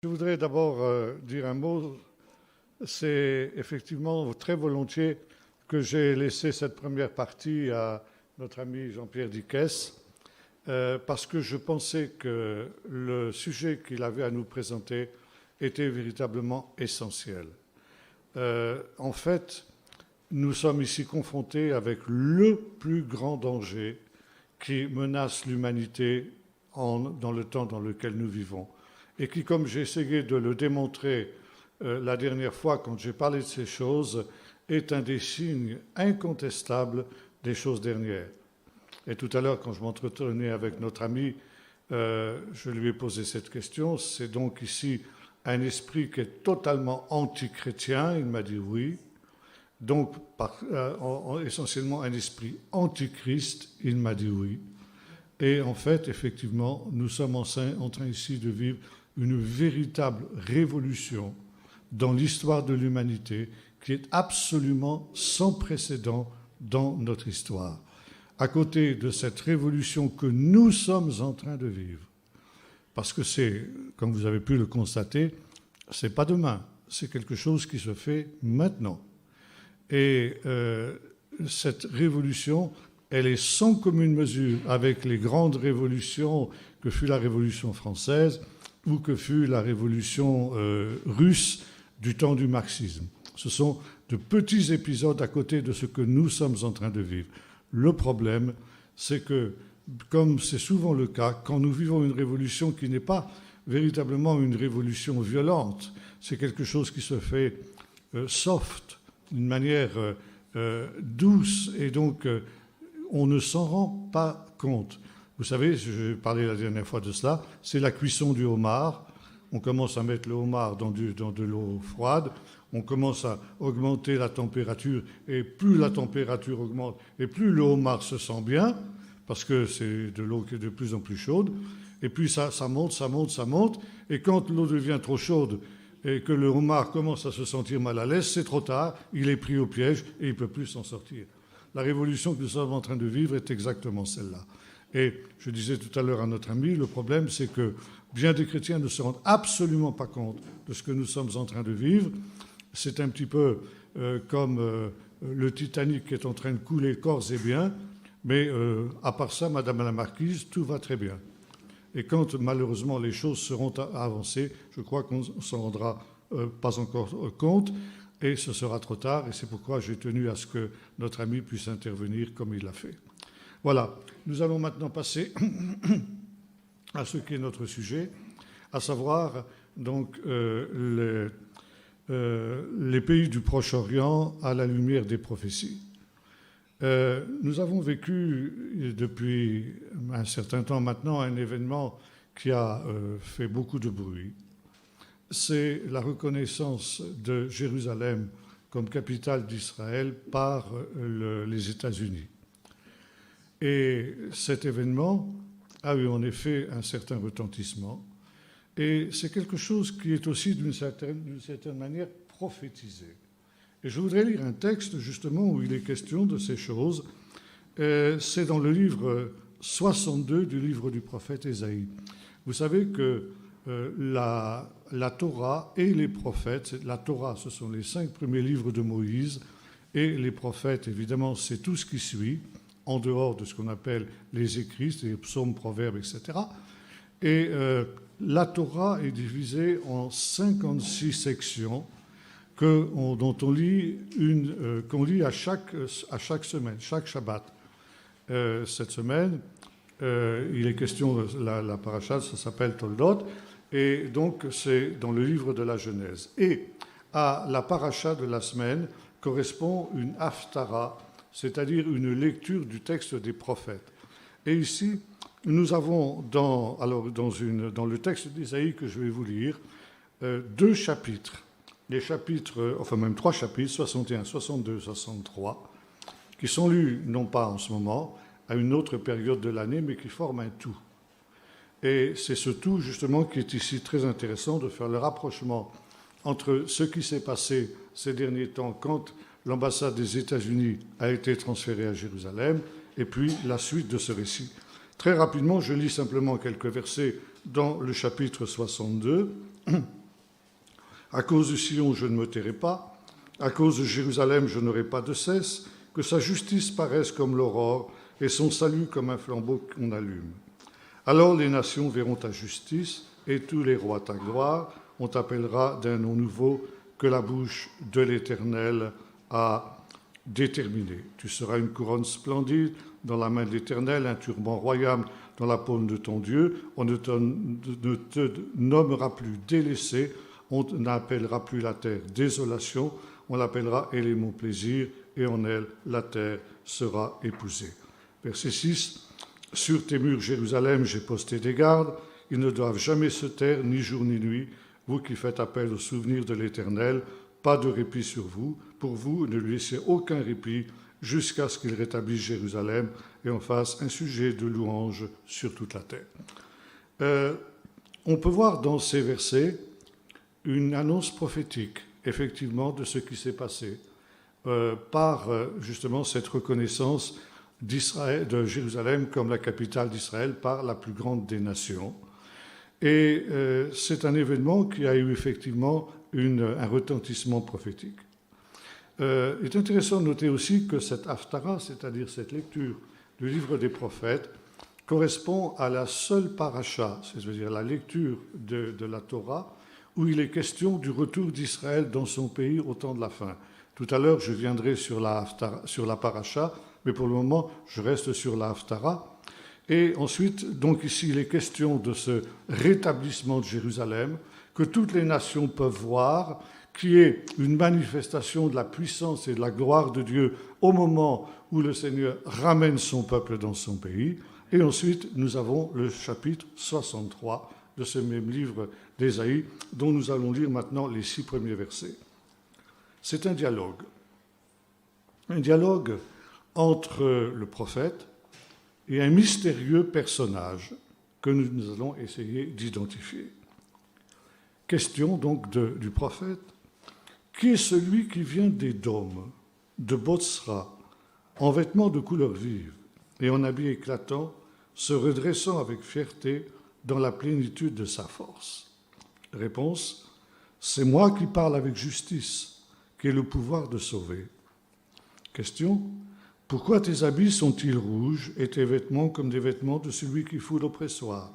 Je voudrais d'abord dire un mot. C'est effectivement très volontiers que j'ai laissé cette première partie à notre ami Jean-Pierre Dickès, parce que je pensais que le sujet qu'il avait à nous présenter était véritablement essentiel. En fait, nous sommes ici confrontés avec le plus grand danger qui menace l'humanité dans le temps dans lequel nous vivons, et qui, comme j'ai essayé de le démontrer la dernière fois quand j'ai parlé de ces choses, est un des signes incontestables des choses dernières. Et tout à l'heure, quand je m'entretenais avec notre ami, je lui ai posé cette question. C'est donc ici un esprit qui est totalement anti-chrétien. Il m'a dit oui. Donc, essentiellement un esprit antichrist. Il m'a dit oui. Et en fait, effectivement, nous sommes en train ici de vivre une véritable révolution dans l'histoire de l'humanité qui est absolument sans précédent dans notre histoire. À côté de cette révolution que nous sommes en train de vivre, parce que c'est, comme vous avez pu le constater, c'est pas demain, c'est quelque chose qui se fait maintenant. Et cette révolution, elle est sans commune mesure avec les grandes révolutions que fut la Révolution française ou que fut la Révolution russe du temps du marxisme. Ce sont de petits épisodes à côté de ce que nous sommes en train de vivre. Le problème, c'est que, comme c'est souvent le cas, quand nous vivons une révolution qui n'est pas véritablement une révolution violente, c'est quelque chose qui se fait soft, d'une manière douce, et donc on ne s'en rend pas compte. Vous savez, je parlais la dernière fois de cela, c'est la cuisson du homard. On commence à mettre le homard dans de l'eau froide, on commence à augmenter la température, et plus la température augmente, et plus le homard se sent bien, parce que c'est de l'eau qui est de plus en plus chaude, et puis ça monte, ça monte, ça monte, et quand l'eau devient trop chaude et que le homard commence à se sentir mal à l'aise, c'est trop tard, il est pris au piège et il ne peut plus s'en sortir. La révolution que nous sommes en train de vivre est exactement celle-là. Et je disais tout à l'heure à notre ami, le problème c'est que bien des chrétiens ne se rendent absolument pas compte de ce que nous sommes en train de vivre. C'est un petit peu comme le Titanic qui est en train de couler corps et biens, mais à part ça, Madame la Marquise, tout va très bien. Et quand malheureusement les choses seront avancées, je crois qu'on ne s'en rendra pas encore compte, et ce sera trop tard, et c'est pourquoi j'ai tenu à ce que notre ami puisse intervenir comme il l'a fait. Voilà, nous allons maintenant passer à ce qui est notre sujet, à savoir donc les pays du Proche-Orient à la lumière des prophéties. Nous avons vécu depuis un certain temps maintenant un événement qui a fait beaucoup de bruit. C'est la reconnaissance de Jérusalem comme capitale d'Israël par les États-Unis. Et cet événement a eu en effet un certain retentissement, et c'est quelque chose qui est aussi d'une certaine manière prophétisé. Et je voudrais lire un texte justement où il est question de ces choses. C'est dans le livre 62 du livre du prophète Ésaïe. Vous savez que la Torah et les prophètes, la Torah ce sont les 5 premiers livres de Moïse, et les prophètes évidemment c'est tout ce qui suit, en dehors de ce qu'on appelle les écrits, les psaumes, proverbes, etc. Et la Torah est divisée en 56 sections dont on lit qu'on lit à chaque semaine, chaque Shabbat. Cette semaine, il est question de la paracha, ça s'appelle Toldot, et donc c'est dans le livre de la Genèse. Et à la paracha de la semaine correspond une haftara, c'est-à-dire une lecture du texte des prophètes. Et ici, nous avons dans le texte d'Ésaïe que je vais vous lire, 2 chapitres. Les chapitres, enfin même 3 chapitres, 61, 62, 63, qui sont lus, non pas en ce moment, à une autre période de l'année, mais qui forment un tout. Et c'est ce tout, justement, qui est ici très intéressant, de faire le rapprochement entre ce qui s'est passé ces derniers temps quand l'ambassade des États-Unis a été transférée à Jérusalem, et puis la suite de ce récit. Très rapidement, je lis simplement quelques versets dans le chapitre 62, À cause de Sion, je ne me tairai pas. À cause de Jérusalem, je n'aurai pas de cesse. Que sa justice paraisse comme l'aurore et son salut comme un flambeau qu'on allume. Alors les nations verront ta justice et tous les rois ta gloire. On t'appellera d'un nom nouveau que la bouche de l'Éternel a déterminé. Tu seras une couronne splendide dans la main de l'Éternel, un turban royal dans la paume de ton Dieu. On ne te nommera plus délaissé, on n'appellera plus la terre désolation, on l'appellera Elle est mon plaisir, et en elle la terre sera épousée. Verset 6. Sur tes murs, Jérusalem, j'ai posté des gardes, ils ne doivent jamais se taire, ni jour ni nuit, vous qui faites appel au souvenir de l'Éternel, pas de répit sur vous, pour vous, ne lui laissez aucun répit, jusqu'à ce qu'il rétablisse Jérusalem et en fasse un sujet de louange sur toute la terre. On peut voir dans ces versets une annonce prophétique, effectivement, de ce qui s'est passé, par justement cette reconnaissance d'Israël, de Jérusalem comme la capitale d'Israël par la plus grande des nations. Et c'est un événement qui a eu effectivement un retentissement prophétique. Il est intéressant de noter aussi que cette Haftara, c'est-à-dire cette lecture du livre des prophètes, correspond à la seule paracha, c'est-à-dire la lecture de la Torah, où il est question du retour d'Israël dans son pays au temps de la fin. Tout à l'heure, je viendrai sur la paracha, mais pour le moment, je reste sur la Haftara. Et ensuite, donc ici, il est question de ce rétablissement de Jérusalem, que toutes les nations peuvent voir, qui est une manifestation de la puissance et de la gloire de Dieu au moment où le Seigneur ramène son peuple dans son pays. Et ensuite, nous avons le chapitre 63 de ce même livre d'Ésaïe, dont nous allons lire maintenant les 6 premiers versets. C'est un dialogue entre le prophète et un mystérieux personnage que nous allons essayer d'identifier. Question donc du prophète. Qui est celui qui vient d'Édom, de Botsra, en vêtements de couleur vive et en habit éclatant, se redressant avec fierté dans la plénitude de sa force? Réponse. C'est moi qui parle avec justice, qui ai le pouvoir de sauver. Question. Pourquoi tes habits sont-ils rouges et tes vêtements comme des vêtements de celui qui foule au pressoir?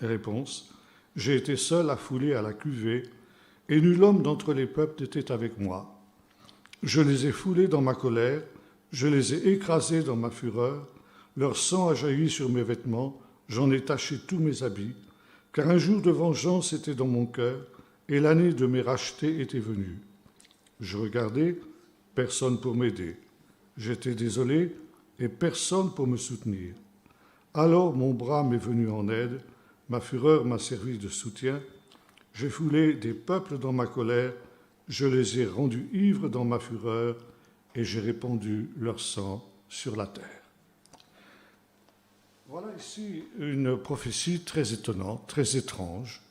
Réponse. J'ai été seul à fouler à la cuvée, et nul homme d'entre les peuples n'était avec moi. Je les ai foulés dans ma colère, je les ai écrasés dans ma fureur, leur sang a jailli sur mes vêtements, j'en ai taché tous mes habits, car un jour de vengeance était dans mon cœur, et l'année de mes rachetés était venue. Je regardais, personne pour m'aider. J'étais désolé, et personne pour me soutenir. Alors mon bras m'est venu en aide, ma fureur m'a servi de soutien. J'ai foulé des peuples dans ma colère, je les ai rendus ivres dans ma fureur, et j'ai répandu leur sang sur la terre. Voilà ici une prophétie très étonnante, très étrange,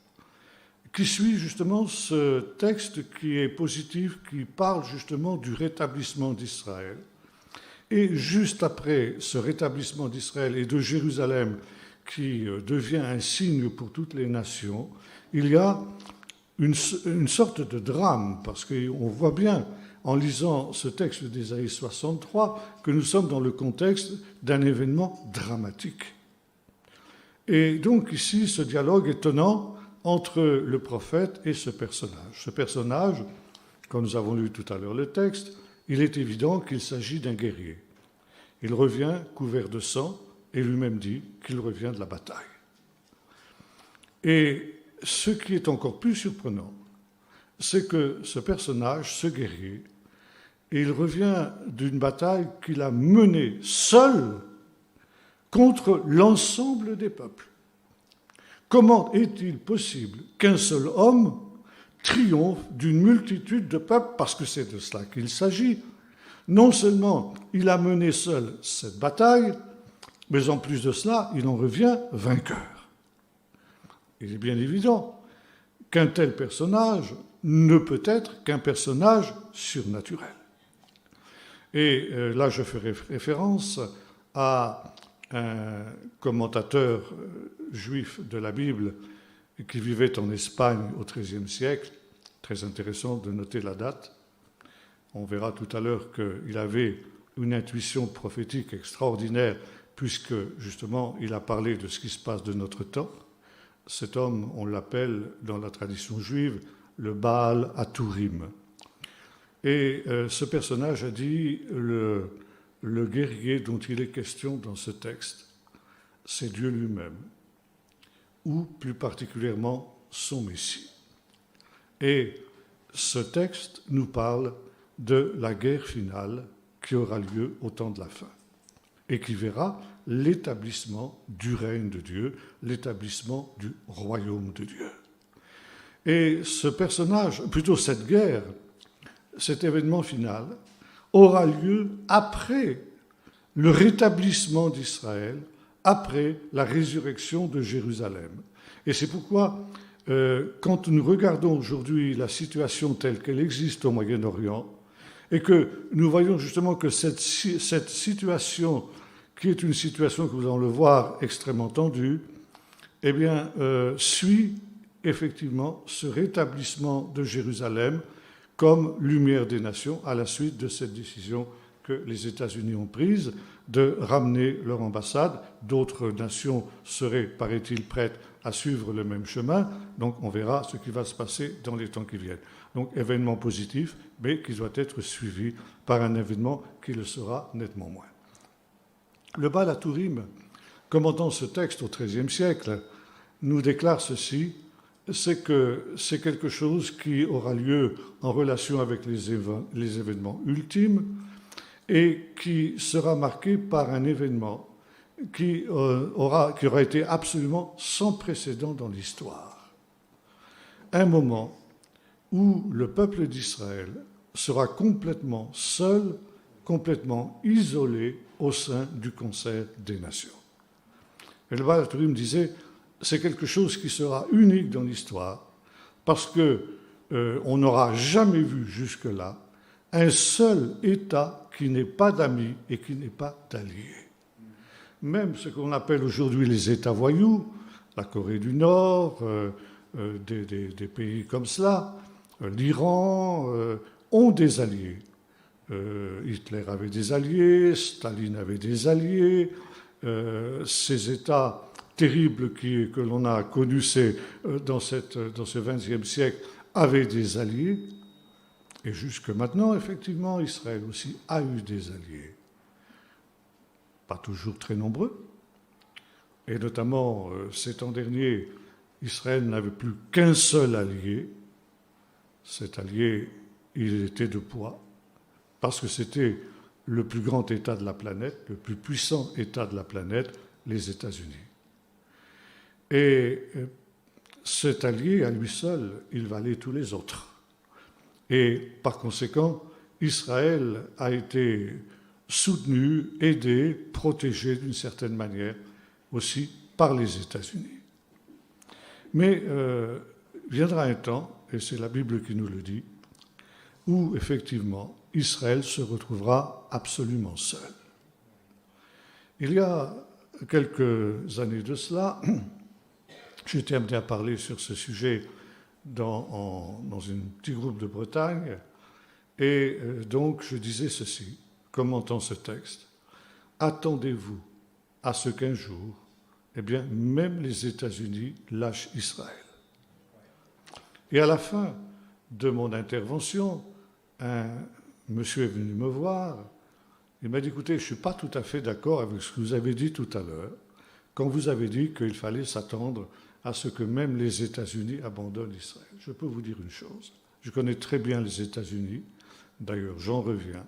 qui suit justement ce texte qui est positif, qui parle justement du rétablissement d'Israël. Et juste après ce rétablissement d'Israël et de Jérusalem, qui devient un signe pour toutes les nations, il y a une sorte de drame, parce qu'on voit bien, en lisant ce texte d'Ésaïe 63, que nous sommes dans le contexte d'un événement dramatique. Et donc ici, ce dialogue étonnant entre le prophète et ce personnage. Ce personnage, quand nous avons lu tout à l'heure le texte, il est évident qu'il s'agit d'un guerrier. Il revient couvert de sang et lui-même dit qu'il revient de la bataille. Et ce qui est encore plus surprenant, c'est que ce personnage, ce guerrier, il revient d'une bataille qu'il a menée seul contre l'ensemble des peuples. Comment est-il possible qu'un seul homme triomphe d'une multitude de peuples, parce que c'est de cela qu'il s'agit? Non seulement il a mené seul cette bataille, mais en plus de cela, il en revient vainqueur. Il est bien évident qu'un tel personnage ne peut être qu'un personnage surnaturel. Et là, je ferai référence à un commentateur juif de la Bible et qui vivait en Espagne au XIIIe siècle. Très intéressant de noter la date. On verra tout à l'heure qu'il avait une intuition prophétique extraordinaire, puisque justement il a parlé de ce qui se passe de notre temps. Cet homme, on l'appelle dans la tradition juive le Baal Haturim. Et ce personnage a dit le guerrier dont il est question dans ce texte, c'est Dieu lui-même, ou plus particulièrement son Messie. Et ce texte nous parle de la guerre finale qui aura lieu au temps de la fin et qui verra l'établissement du règne de Dieu, l'établissement du royaume de Dieu. Et ce personnage, plutôt cette guerre, cet événement final, aura lieu après le rétablissement d'Israël, après la résurrection de Jérusalem. Et c'est pourquoi, quand nous regardons aujourd'hui la situation telle qu'elle existe au Moyen-Orient, et que nous voyons justement que cette situation, qui est une situation que vous allez le voir extrêmement tendue, eh bien, suit effectivement ce rétablissement de Jérusalem comme lumière des nations à la suite de cette décision que les États-Unis ont prise de ramener leur ambassade. D'autres nations seraient, paraît-il, prêtes à suivre le même chemin. Donc on verra ce qui va se passer dans les temps qui viennent. Donc événement positif, mais qui doit être suivi par un événement qui le sera nettement moins. Le Baal Haturim, commentant ce texte au XIIIe siècle, nous déclare ceci, c'est que c'est quelque chose qui aura lieu en relation avec les événements ultimes et qui sera marqué par un événement qui aura été absolument sans précédent dans l'histoire. Un moment où le peuple d'Israël sera complètement seul, complètement isolé au sein du concert des nations. Et le Baal Haturim disait, c'est quelque chose qui sera unique dans l'histoire, parce qu'on n'aura jamais vu jusque-là un seul État qui n'ait pas d'amis et qui n'ait pas d'alliés. Même ce qu'on appelle aujourd'hui les États voyous, la Corée du Nord, des pays comme cela, l'Iran, ont des alliés. Hitler avait des alliés, Staline avait des alliés, ces États terribles que l'on a connus dans ce XXe siècle avaient des alliés. Et jusque maintenant, effectivement, Israël aussi a eu des alliés. Pas toujours très nombreux. Et notamment, ces temps derniers, Israël n'avait plus qu'un seul allié. Cet allié, il était de poids, parce que c'était le plus grand État de la planète, le plus puissant État de la planète, les États-Unis. Et cet allié, à lui seul, il valait tous les autres. Et par conséquent, Israël a été soutenu, aidé, protégé d'une certaine manière aussi par les États-Unis. Mais viendra un temps, et c'est la Bible qui nous le dit, où effectivement Israël se retrouvera absolument seul. Il y a quelques années de cela, j'étais amené à parler sur ce sujet dans un petit groupe de Bretagne, et donc je disais ceci, commentant ce texte, attendez-vous à ce qu'un jour, eh bien, même les États-Unis lâchent Israël. Et à la fin de mon intervention, un monsieur est venu me voir, il m'a dit, écoutez, je ne suis pas tout à fait d'accord avec ce que vous avez dit tout à l'heure, quand vous avez dit qu'il fallait s'attendre à ce que même les États-Unis abandonnent Israël. Je peux vous dire une chose, je connais très bien les États-Unis, d'ailleurs j'en reviens,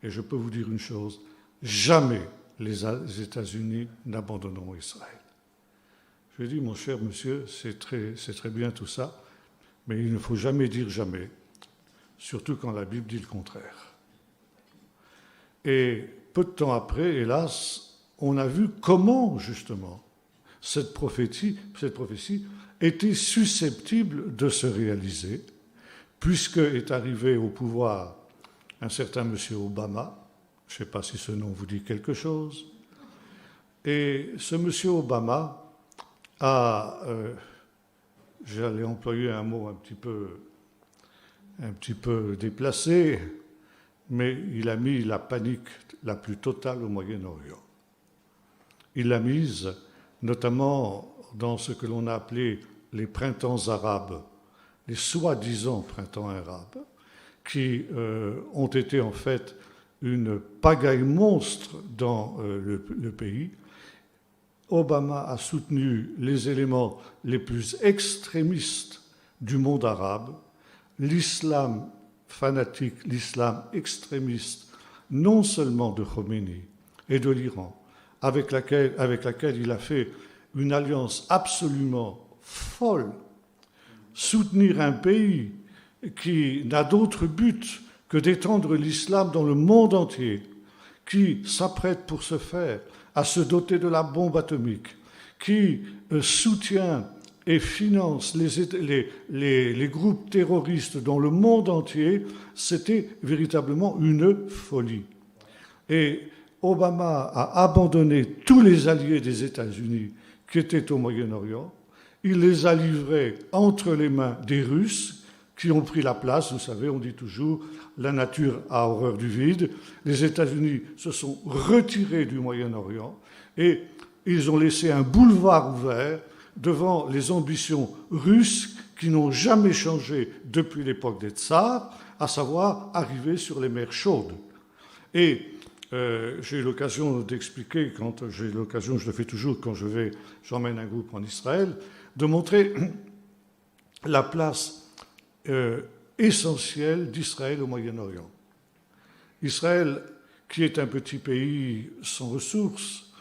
et je peux vous dire une chose, jamais les États-Unis n'abandonneront Israël. Je lui ai dit, mon cher monsieur, c'est très bien tout ça, mais il ne faut jamais dire jamais, surtout quand la Bible dit le contraire. Et peu de temps après, hélas, on a vu comment, justement, cette prophétie était susceptible de se réaliser, puisque est arrivé au pouvoir un certain monsieur Obama, je ne sais pas si ce nom vous dit quelque chose, et ce monsieur Obama a j'allais employer un mot un petit peu déplacé, mais il a mis la panique la plus totale au Moyen-Orient. Il l'a mise notamment dans ce que l'on a appelé les printemps arabes, les soi-disant printemps arabes, qui ont été en fait une pagaille monstre dans le pays. Obama a soutenu les éléments les plus extrémistes du monde arabe, l'islam fanatique, l'islam extrémiste, non seulement de Khomeini et de l'Iran, avec laquelle il a fait une alliance absolument folle, soutenir un pays qui n'a d'autre but que d'étendre l'islam dans le monde entier, qui s'apprête pour ce faire à se doter de la bombe atomique, qui soutient et finance les groupes terroristes dans le monde entier, c'était véritablement une folie. Et Obama a abandonné tous les alliés des États-Unis qui étaient au Moyen-Orient. Il les a livrés entre les mains des Russes qui ont pris la place. Vous savez, on dit toujours la nature a horreur du vide. Les États-Unis se sont retirés du Moyen-Orient et ils ont laissé un boulevard ouvert devant les ambitions russes qui n'ont jamais changé depuis l'époque des tsars, à savoir arriver sur les mers chaudes. Et j'ai eu l'occasion d'expliquer, quand j'ai l'occasion, je le fais toujours quand j'emmène un groupe en Israël, de montrer la place essentielle d'Israël au Moyen-Orient. Israël, qui est un petit pays sans ressources,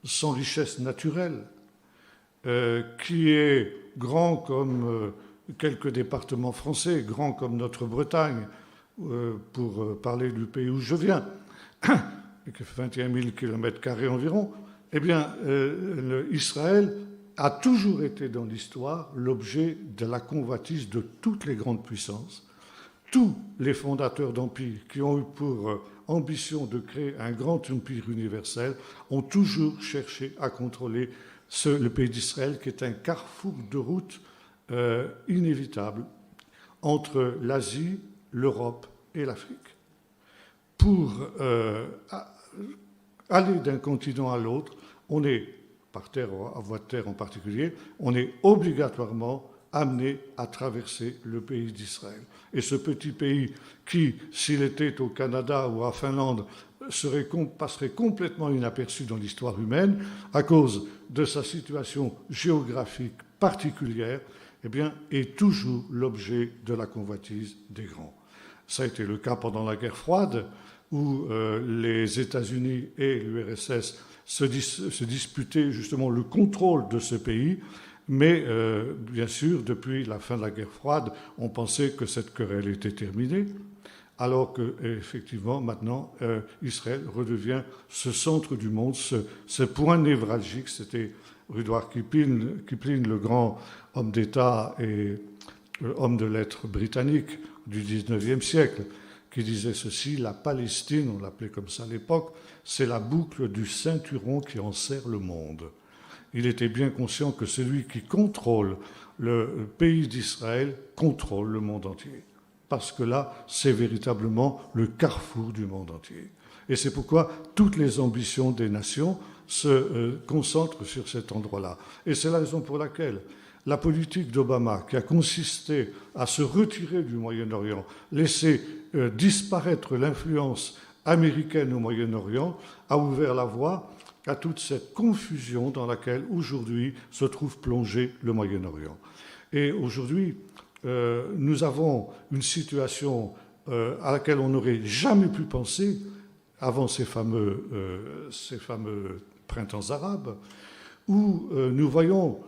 sans richesse naturelle, qui est grand comme quelques départements français, grand comme notre Bretagne, pour parler du pays où je viens, qui fait 21 000 km² environ, eh bien, Israël a toujours été dans l'histoire l'objet de la convoitise de toutes les grandes puissances. Tous les fondateurs d'empires qui ont eu pour ambition de créer un grand empire universel ont toujours cherché à contrôler le pays d'Israël, qui est un carrefour de route inévitable entre l'Asie, l'Europe et l'Afrique. Pour aller d'un continent à l'autre, on est, par terre, à voie de terre en particulier, on est obligatoirement amené à traverser le pays d'Israël. Et ce petit pays qui, s'il était au Canada ou à Finlande, passerait complètement inaperçu dans l'histoire humaine à cause de sa situation géographique particulière, eh bien, est toujours l'objet de la convoitise des grands. Ça a été le cas pendant la guerre froide, où les États-Unis et l'URSS se disputaient justement le contrôle de ce pays, mais bien sûr, depuis la fin de la guerre froide, on pensait que cette querelle était terminée, alors qu'effectivement, maintenant, Israël redevient ce centre du monde, ce point névralgique. C'était Rudyard Kipling, le grand homme d'État et homme de lettres britannique du XIXe siècle, qui disait ceci: la Palestine, on l'appelait comme ça à l'époque, c'est la boucle du ceinturon qui enserre le monde. Il était bien conscient que celui qui contrôle le pays d'Israël contrôle le monde entier. Parce que là, c'est véritablement le carrefour du monde entier. Et c'est pourquoi toutes les ambitions des nations se concentrent sur cet endroit-là. Et c'est la raison pour laquelle la politique d'Obama, qui a consisté à se retirer du Moyen-Orient, laisser disparaître l'influence américaine au Moyen-Orient, a ouvert la voie à toute cette confusion dans laquelle aujourd'hui se trouve plongé le Moyen-Orient. Et aujourd'hui, nous avons une situation à laquelle on n'aurait jamais pu penser avant ces fameux printemps arabes, où nous voyons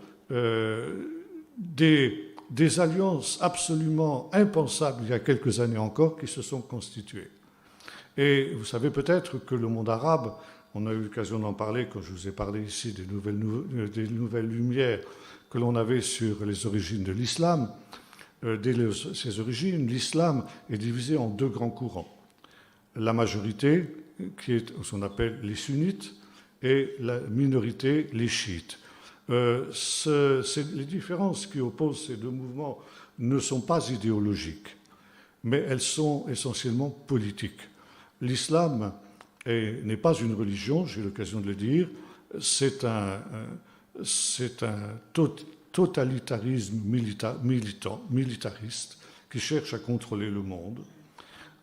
des alliances absolument impensables il y a quelques années encore qui se sont constituées. Et vous savez peut-être que le monde arabe, on a eu l'occasion d'en parler quand je vous ai parlé ici des nouvelles lumières que l'on avait sur les origines de l'islam. Dès ses origines, l'islam est divisé en deux grands courants. La majorité, qui est ce qu'on appelle les sunnites, et la minorité, les chiites. Les différences qui opposent ces deux mouvements ne sont pas idéologiques, mais elles sont essentiellement politiques. L'islam n'est pas une religion, j'ai l'occasion de le dire, c'est un totalitarisme militariste qui cherche à contrôler le monde.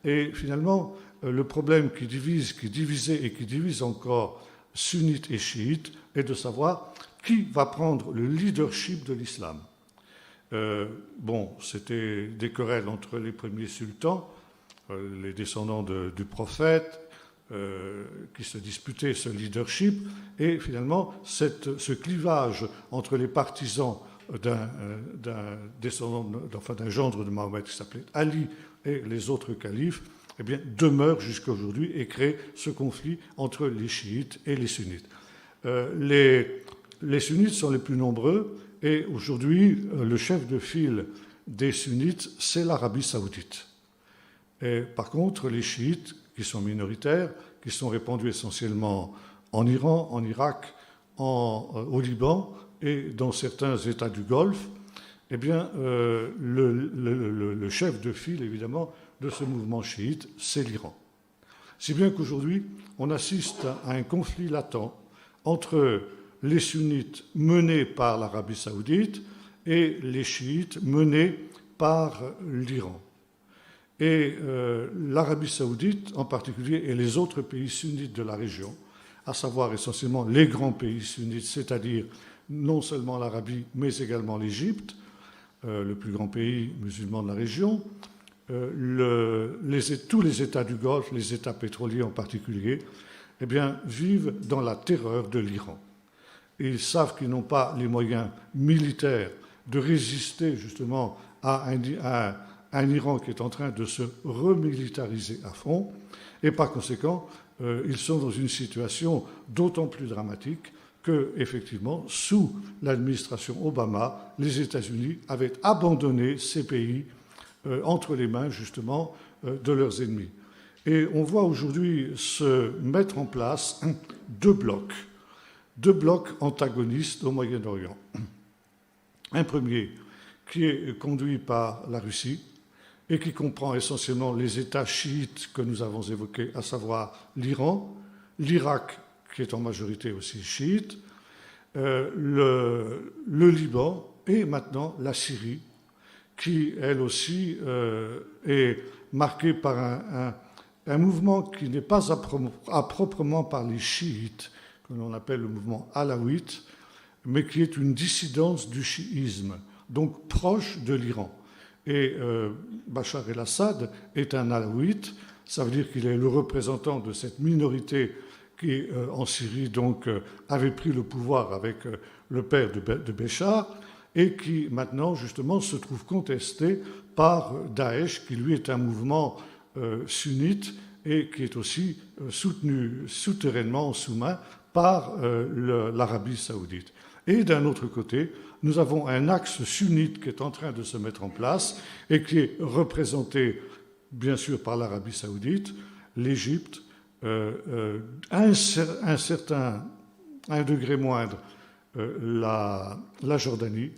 Et finalement, le problème qui divisait et qui divise encore sunnites et chiites est de savoir qui va prendre le leadership de l'islam. C'était des querelles entre les premiers sultans, les descendants du prophète, qui se disputaient ce leadership, et finalement ce clivage entre les partisans d'un gendre de Mahomet qui s'appelait Ali et les autres califes, eh bien, demeure jusqu'à aujourd'hui et crée ce conflit entre les chiites et les sunnites. Les sunnites sont les plus nombreux, et aujourd'hui, le chef de file des sunnites, c'est l'Arabie saoudite. Et par contre, les chiites, qui sont minoritaires, qui sont répandus essentiellement en Iran, en Irak, au Liban et dans certains États du Golfe, eh bien, le chef de file, évidemment, de ce mouvement chiite, c'est l'Iran. Si bien qu'aujourd'hui, on assiste à un conflit latent entre les sunnites menés par l'Arabie saoudite et les chiites menés par l'Iran. Et l'Arabie saoudite en particulier et les autres pays sunnites de la région, à savoir essentiellement les grands pays sunnites, c'est-à-dire non seulement l'Arabie mais également l'Égypte, le plus grand pays musulman de la région, tous les États du Golfe, les États pétroliers en particulier, eh bien, vivent dans la terreur de l'Iran. Ils savent qu'ils n'ont pas les moyens militaires de résister justement à un Iran qui est en train de se remilitariser à fond, et par conséquent, ils sont dans une situation d'autant plus dramatique que, effectivement, sous l'administration Obama, les États-Unis avaient abandonné ces pays entre les mains, justement, de leurs ennemis. Et on voit aujourd'hui se mettre en place deux blocs antagonistes au Moyen-Orient. Un premier qui est conduit par la Russie et qui comprend essentiellement les États chiites que nous avons évoqués, à savoir l'Iran, l'Irak, qui est en majorité aussi chiite, le Liban et maintenant la Syrie, qui, elle aussi, est marquée par un mouvement qui n'est pas à proprement parler chiite, que l'on appelle le mouvement alawite, mais qui est une dissidence du chiisme, donc proche de l'Iran. Et Bachar el-Assad est un alawite, ça veut dire qu'il est le représentant de cette minorité qui, en Syrie, donc, avait pris le pouvoir avec le père de Béchar, et qui, maintenant, justement, se trouve contesté par Daesh, qui, lui, est un mouvement sunnite et qui est aussi soutenu souterrainement, en sous-main, par l'Arabie saoudite. Et d'un autre côté, nous avons un axe sunnite qui est en train de se mettre en place et qui est représenté, bien sûr, par l'Arabie saoudite, l'Égypte, un degré moindre, la Jordanie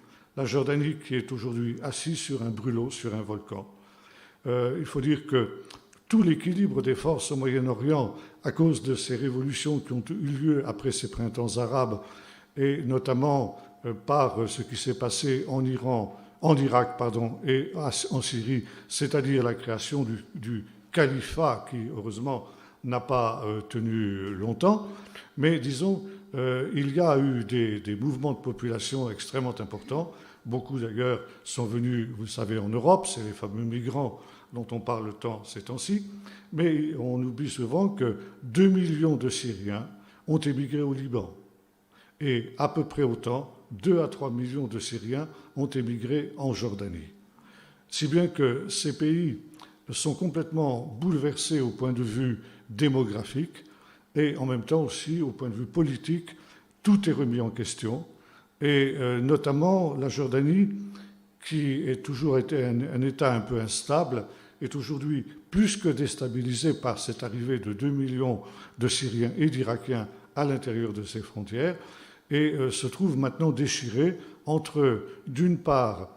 qui est aujourd'hui assise sur un brûlot, sur un volcan. Il faut dire que tout l'équilibre des forces au Moyen-Orient, à cause de ces révolutions qui ont eu lieu après ces printemps arabes, et notamment par ce qui s'est passé en Irak et en Syrie, c'est-à-dire la création du califat qui, heureusement, n'a pas tenu longtemps. Mais disons, il y a eu des mouvements de population extrêmement importants. Beaucoup d'ailleurs sont venus, vous le savez, en Europe, c'est les fameux migrants dont on parle tant ces temps-ci. Mais on oublie souvent que 2 millions de Syriens ont émigré au Liban. Et à peu près autant, 2 à 3 millions de Syriens ont émigré en Jordanie. Si bien que ces pays sont complètement bouleversés au point de vue démographique et en même temps aussi au point de vue politique, tout est remis en question. Et notamment la Jordanie, qui a toujours été un État un peu instable, est aujourd'hui plus que déstabilisé par cette arrivée de 2 millions de Syriens et d'Irakiens à l'intérieur de ses frontières. et se trouve maintenant déchiré entre, d'une part,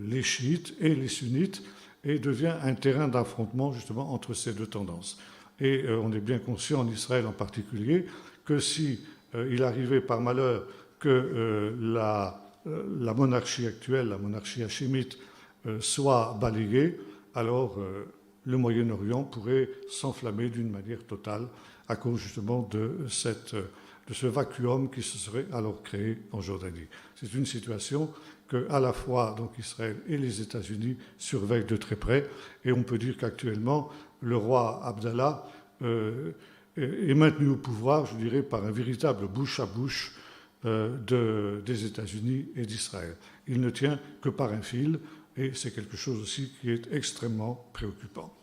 les chiites et les sunnites, et devient un terrain d'affrontement justement entre ces deux tendances. Et on est bien conscient en Israël en particulier que si il arrivait par malheur que la monarchie actuelle, la monarchie hachémite, soit balayée, alors le Moyen-Orient pourrait s'enflammer d'une manière totale à cause justement de ce vacuum qui se serait alors créé en Jordanie. C'est une situation que à la fois donc Israël et les États-Unis surveillent de très près, et on peut dire qu'actuellement le roi Abdallah est maintenu au pouvoir, je dirais, par un véritable bouche à bouche des États-Unis et d'Israël. Il ne tient que par un fil, et c'est quelque chose aussi qui est extrêmement préoccupant.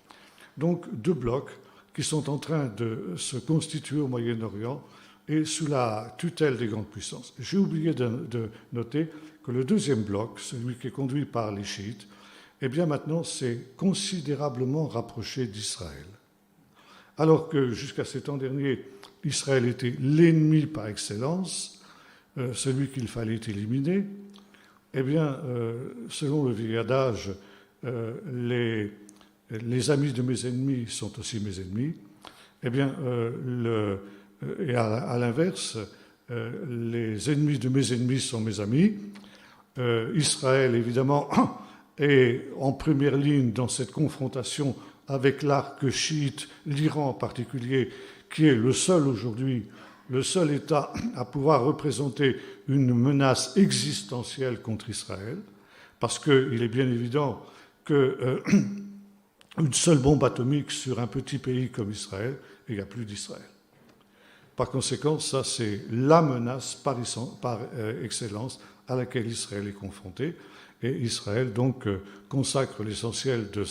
Donc deux blocs qui sont en train de se constituer au Moyen-Orient et sous la tutelle des grandes puissances. J'ai oublié de noter que le deuxième bloc, celui qui est conduit par les chiites, eh bien maintenant s'est considérablement rapproché d'Israël. Alors que jusqu'à ces temps derniers, Israël était l'ennemi par excellence, celui qu'il fallait éliminer, eh bien, selon le vieil adage, les amis de mes ennemis sont aussi mes ennemis, eh bien, et à l'inverse, les ennemis de mes ennemis sont mes amis. Israël, évidemment, est en première ligne dans cette confrontation avec l'arc chiite, l'Iran en particulier, qui est le seul aujourd'hui, le seul État à pouvoir représenter une menace existentielle contre Israël, parce qu'il est bien évident qu'une seule bombe atomique sur un petit pays comme Israël, il n'y a plus d'Israël. Par conséquent, ça c'est la menace par excellence à laquelle Israël est confronté, et Israël donc consacre l'essentiel de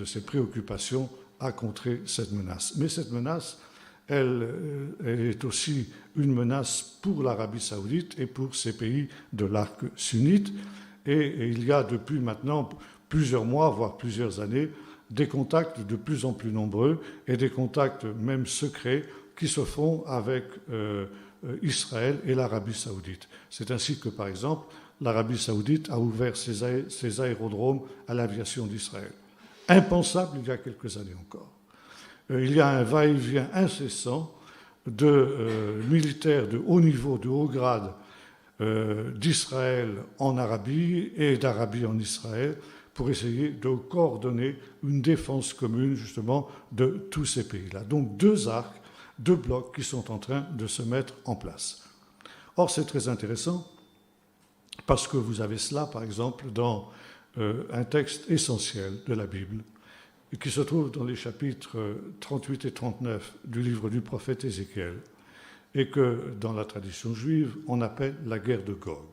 ses préoccupations à contrer cette menace. Mais cette menace, elle est aussi une menace pour l'Arabie saoudite et pour ces pays de l'arc sunnite, et il y a depuis maintenant plusieurs mois, voire plusieurs années, des contacts de plus en plus nombreux et des contacts même secrets qui se font avec Israël et l'Arabie saoudite. C'est ainsi que, par exemple, l'Arabie saoudite a ouvert ses aérodromes à l'aviation d'Israël. Impensable il y a quelques années encore. Il y a un va-et-vient incessant de militaires de haut niveau, de haut grade, d'Israël en Arabie et d'Arabie en Israël, pour essayer de coordonner une défense commune, justement, de tous ces pays-là. Donc deux arcs, deux blocs qui sont en train de se mettre en place. Or, c'est très intéressant, parce que vous avez cela, par exemple, dans un texte essentiel de la Bible, qui se trouve dans les chapitres 38 et 39 du livre du prophète Ézéchiel, et que, dans la tradition juive, on appelle la guerre de Gog.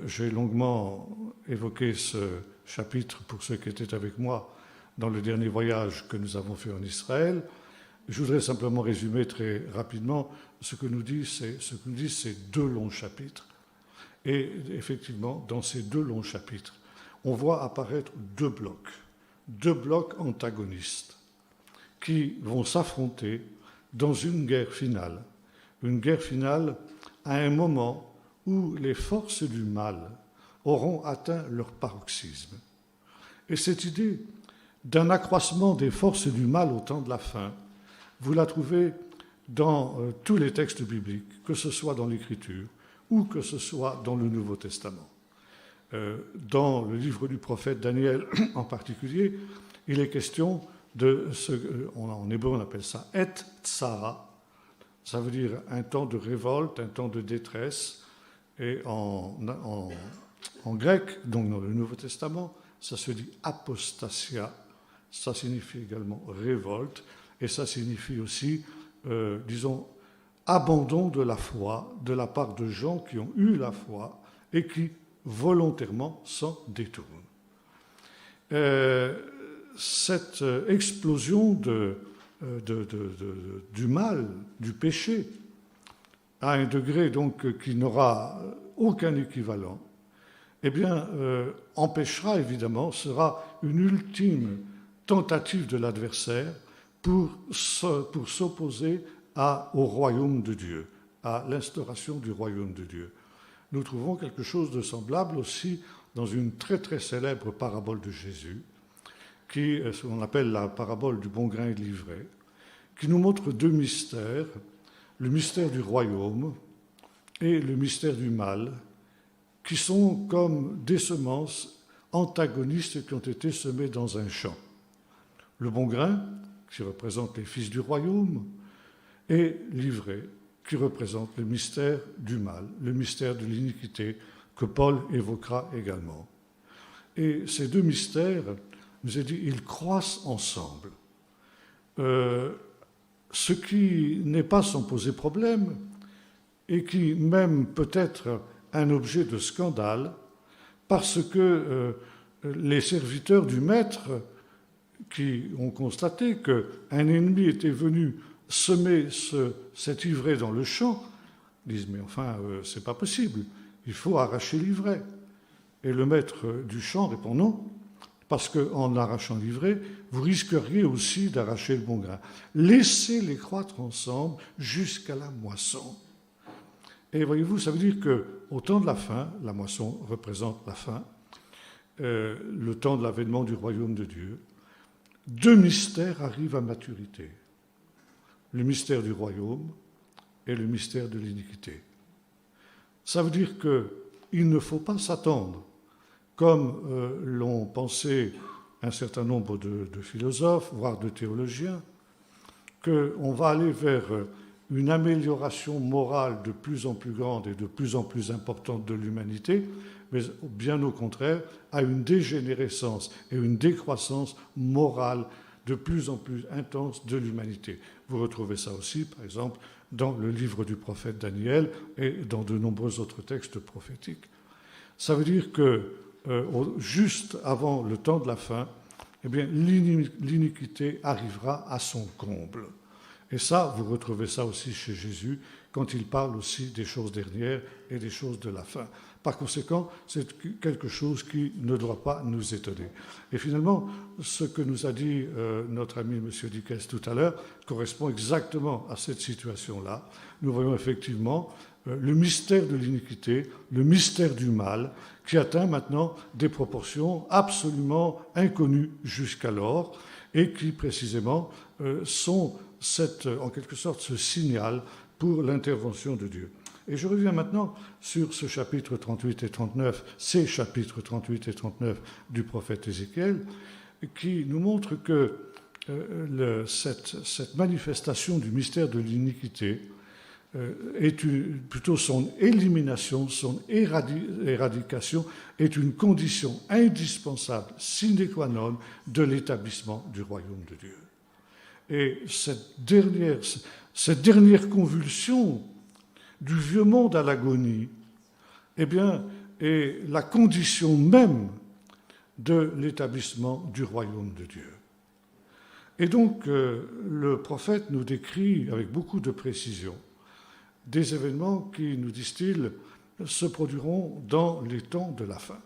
J'ai longuement évoqué ce chapitre pour ceux qui étaient avec moi dans le dernier voyage que nous avons fait en Israël. Je voudrais simplement résumer très rapidement ce que nous disent ces deux longs chapitres. Et effectivement, dans ces deux longs chapitres, on voit apparaître deux blocs antagonistes qui vont s'affronter dans une guerre finale à un moment où les forces du mal auront atteint leur paroxysme. Et cette idée d'un accroissement des forces du mal au temps de la fin, vous la trouvez dans tous les textes bibliques, que ce soit dans l'Écriture ou que ce soit dans le Nouveau Testament. Dans le livre du prophète Daniel en particulier, il est question de ce en hébreu on appelle ça et tsara, ça veut dire un temps de révolte, un temps de détresse, et en grec, donc dans le Nouveau Testament, ça se dit apostasia, ça signifie également révolte, et ça signifie aussi, disons, abandon de la foi de la part de gens qui ont eu la foi et qui volontairement s'en détournent. Cette explosion du mal, du péché, à un degré donc qui n'aura aucun équivalent, eh bien, empêchera évidemment, sera une ultime tentative de l'adversaire pour s'opposer au royaume de Dieu, à l'instauration du royaume de Dieu. Nous trouvons quelque chose de semblable aussi dans une très très célèbre parabole de Jésus, qui est ce qu'on appelle la parabole du bon grain et de l'ivraie, qui nous montre deux mystères, le mystère du royaume et le mystère du mal, qui sont comme des semences antagonistes qui ont été semées dans un champ. Le bon grain, qui représente les fils du royaume, et l'ivraie, qui représente le mystère du mal, le mystère de l'iniquité, que Paul évoquera également. Et ces deux mystères, nous a dit, ils croissent ensemble. Ce qui n'est pas sans poser problème, et qui même peut être un objet de scandale, parce que les serviteurs du maître, qui ont constaté qu'un ennemi était venu semer cette ivraie dans le champ, disent « mais enfin, c'est pas possible, il faut arracher l'ivraie ». Et le maître du champ répond « non, parce qu'en arrachant l'ivraie, vous risqueriez aussi d'arracher le bon grain. Laissez-les croître ensemble jusqu'à la moisson ». Et voyez-vous, ça veut dire qu'au temps de la fin, la moisson représente la fin, le temps de l'avènement du royaume de Dieu, deux mystères arrivent à maturité. Le mystère du royaume et le mystère de l'iniquité. Ça veut dire qu'il ne faut pas s'attendre, comme l'ont pensé un certain nombre de philosophes, voire de théologiens, qu'on va aller vers une amélioration morale de plus en plus grande et de plus en plus importante de l'humanité, mais bien au contraire, à une dégénérescence et une décroissance morale de plus en plus intense de l'humanité. Vous retrouvez ça aussi, par exemple, dans le livre du prophète Daniel et dans de nombreux autres textes prophétiques. Ça veut dire que juste avant le temps de la fin, eh bien, l'iniquité arrivera à son comble. Et ça, vous retrouvez ça aussi chez Jésus, quand il parle aussi des choses dernières et des choses de la fin. Par conséquent, c'est quelque chose qui ne doit pas nous étonner. Et finalement, ce que nous a dit notre ami M. Dickès tout à l'heure correspond exactement à cette situation-là. Nous voyons effectivement le mystère de l'iniquité, le mystère du mal, qui atteint maintenant des proportions absolument inconnues jusqu'alors et qui, précisément, sont en quelque sorte ce signal pour l'intervention de Dieu. Et je reviens maintenant sur ce chapitre 38 et 39, ces chapitres 38 et 39 du prophète Ézéchiel, qui nous montrent que cette manifestation du mystère de l'iniquité plutôt son élimination, son éradication est une condition indispensable, sine qua non, de l'établissement du royaume de Dieu. Et cette dernière convulsion du vieux monde à l'agonie, eh bien, est la condition même de l'établissement du royaume de Dieu. Et donc, le prophète nous décrit avec beaucoup de précision des événements qui, nous disent-ils, se produiront dans les temps de la fin.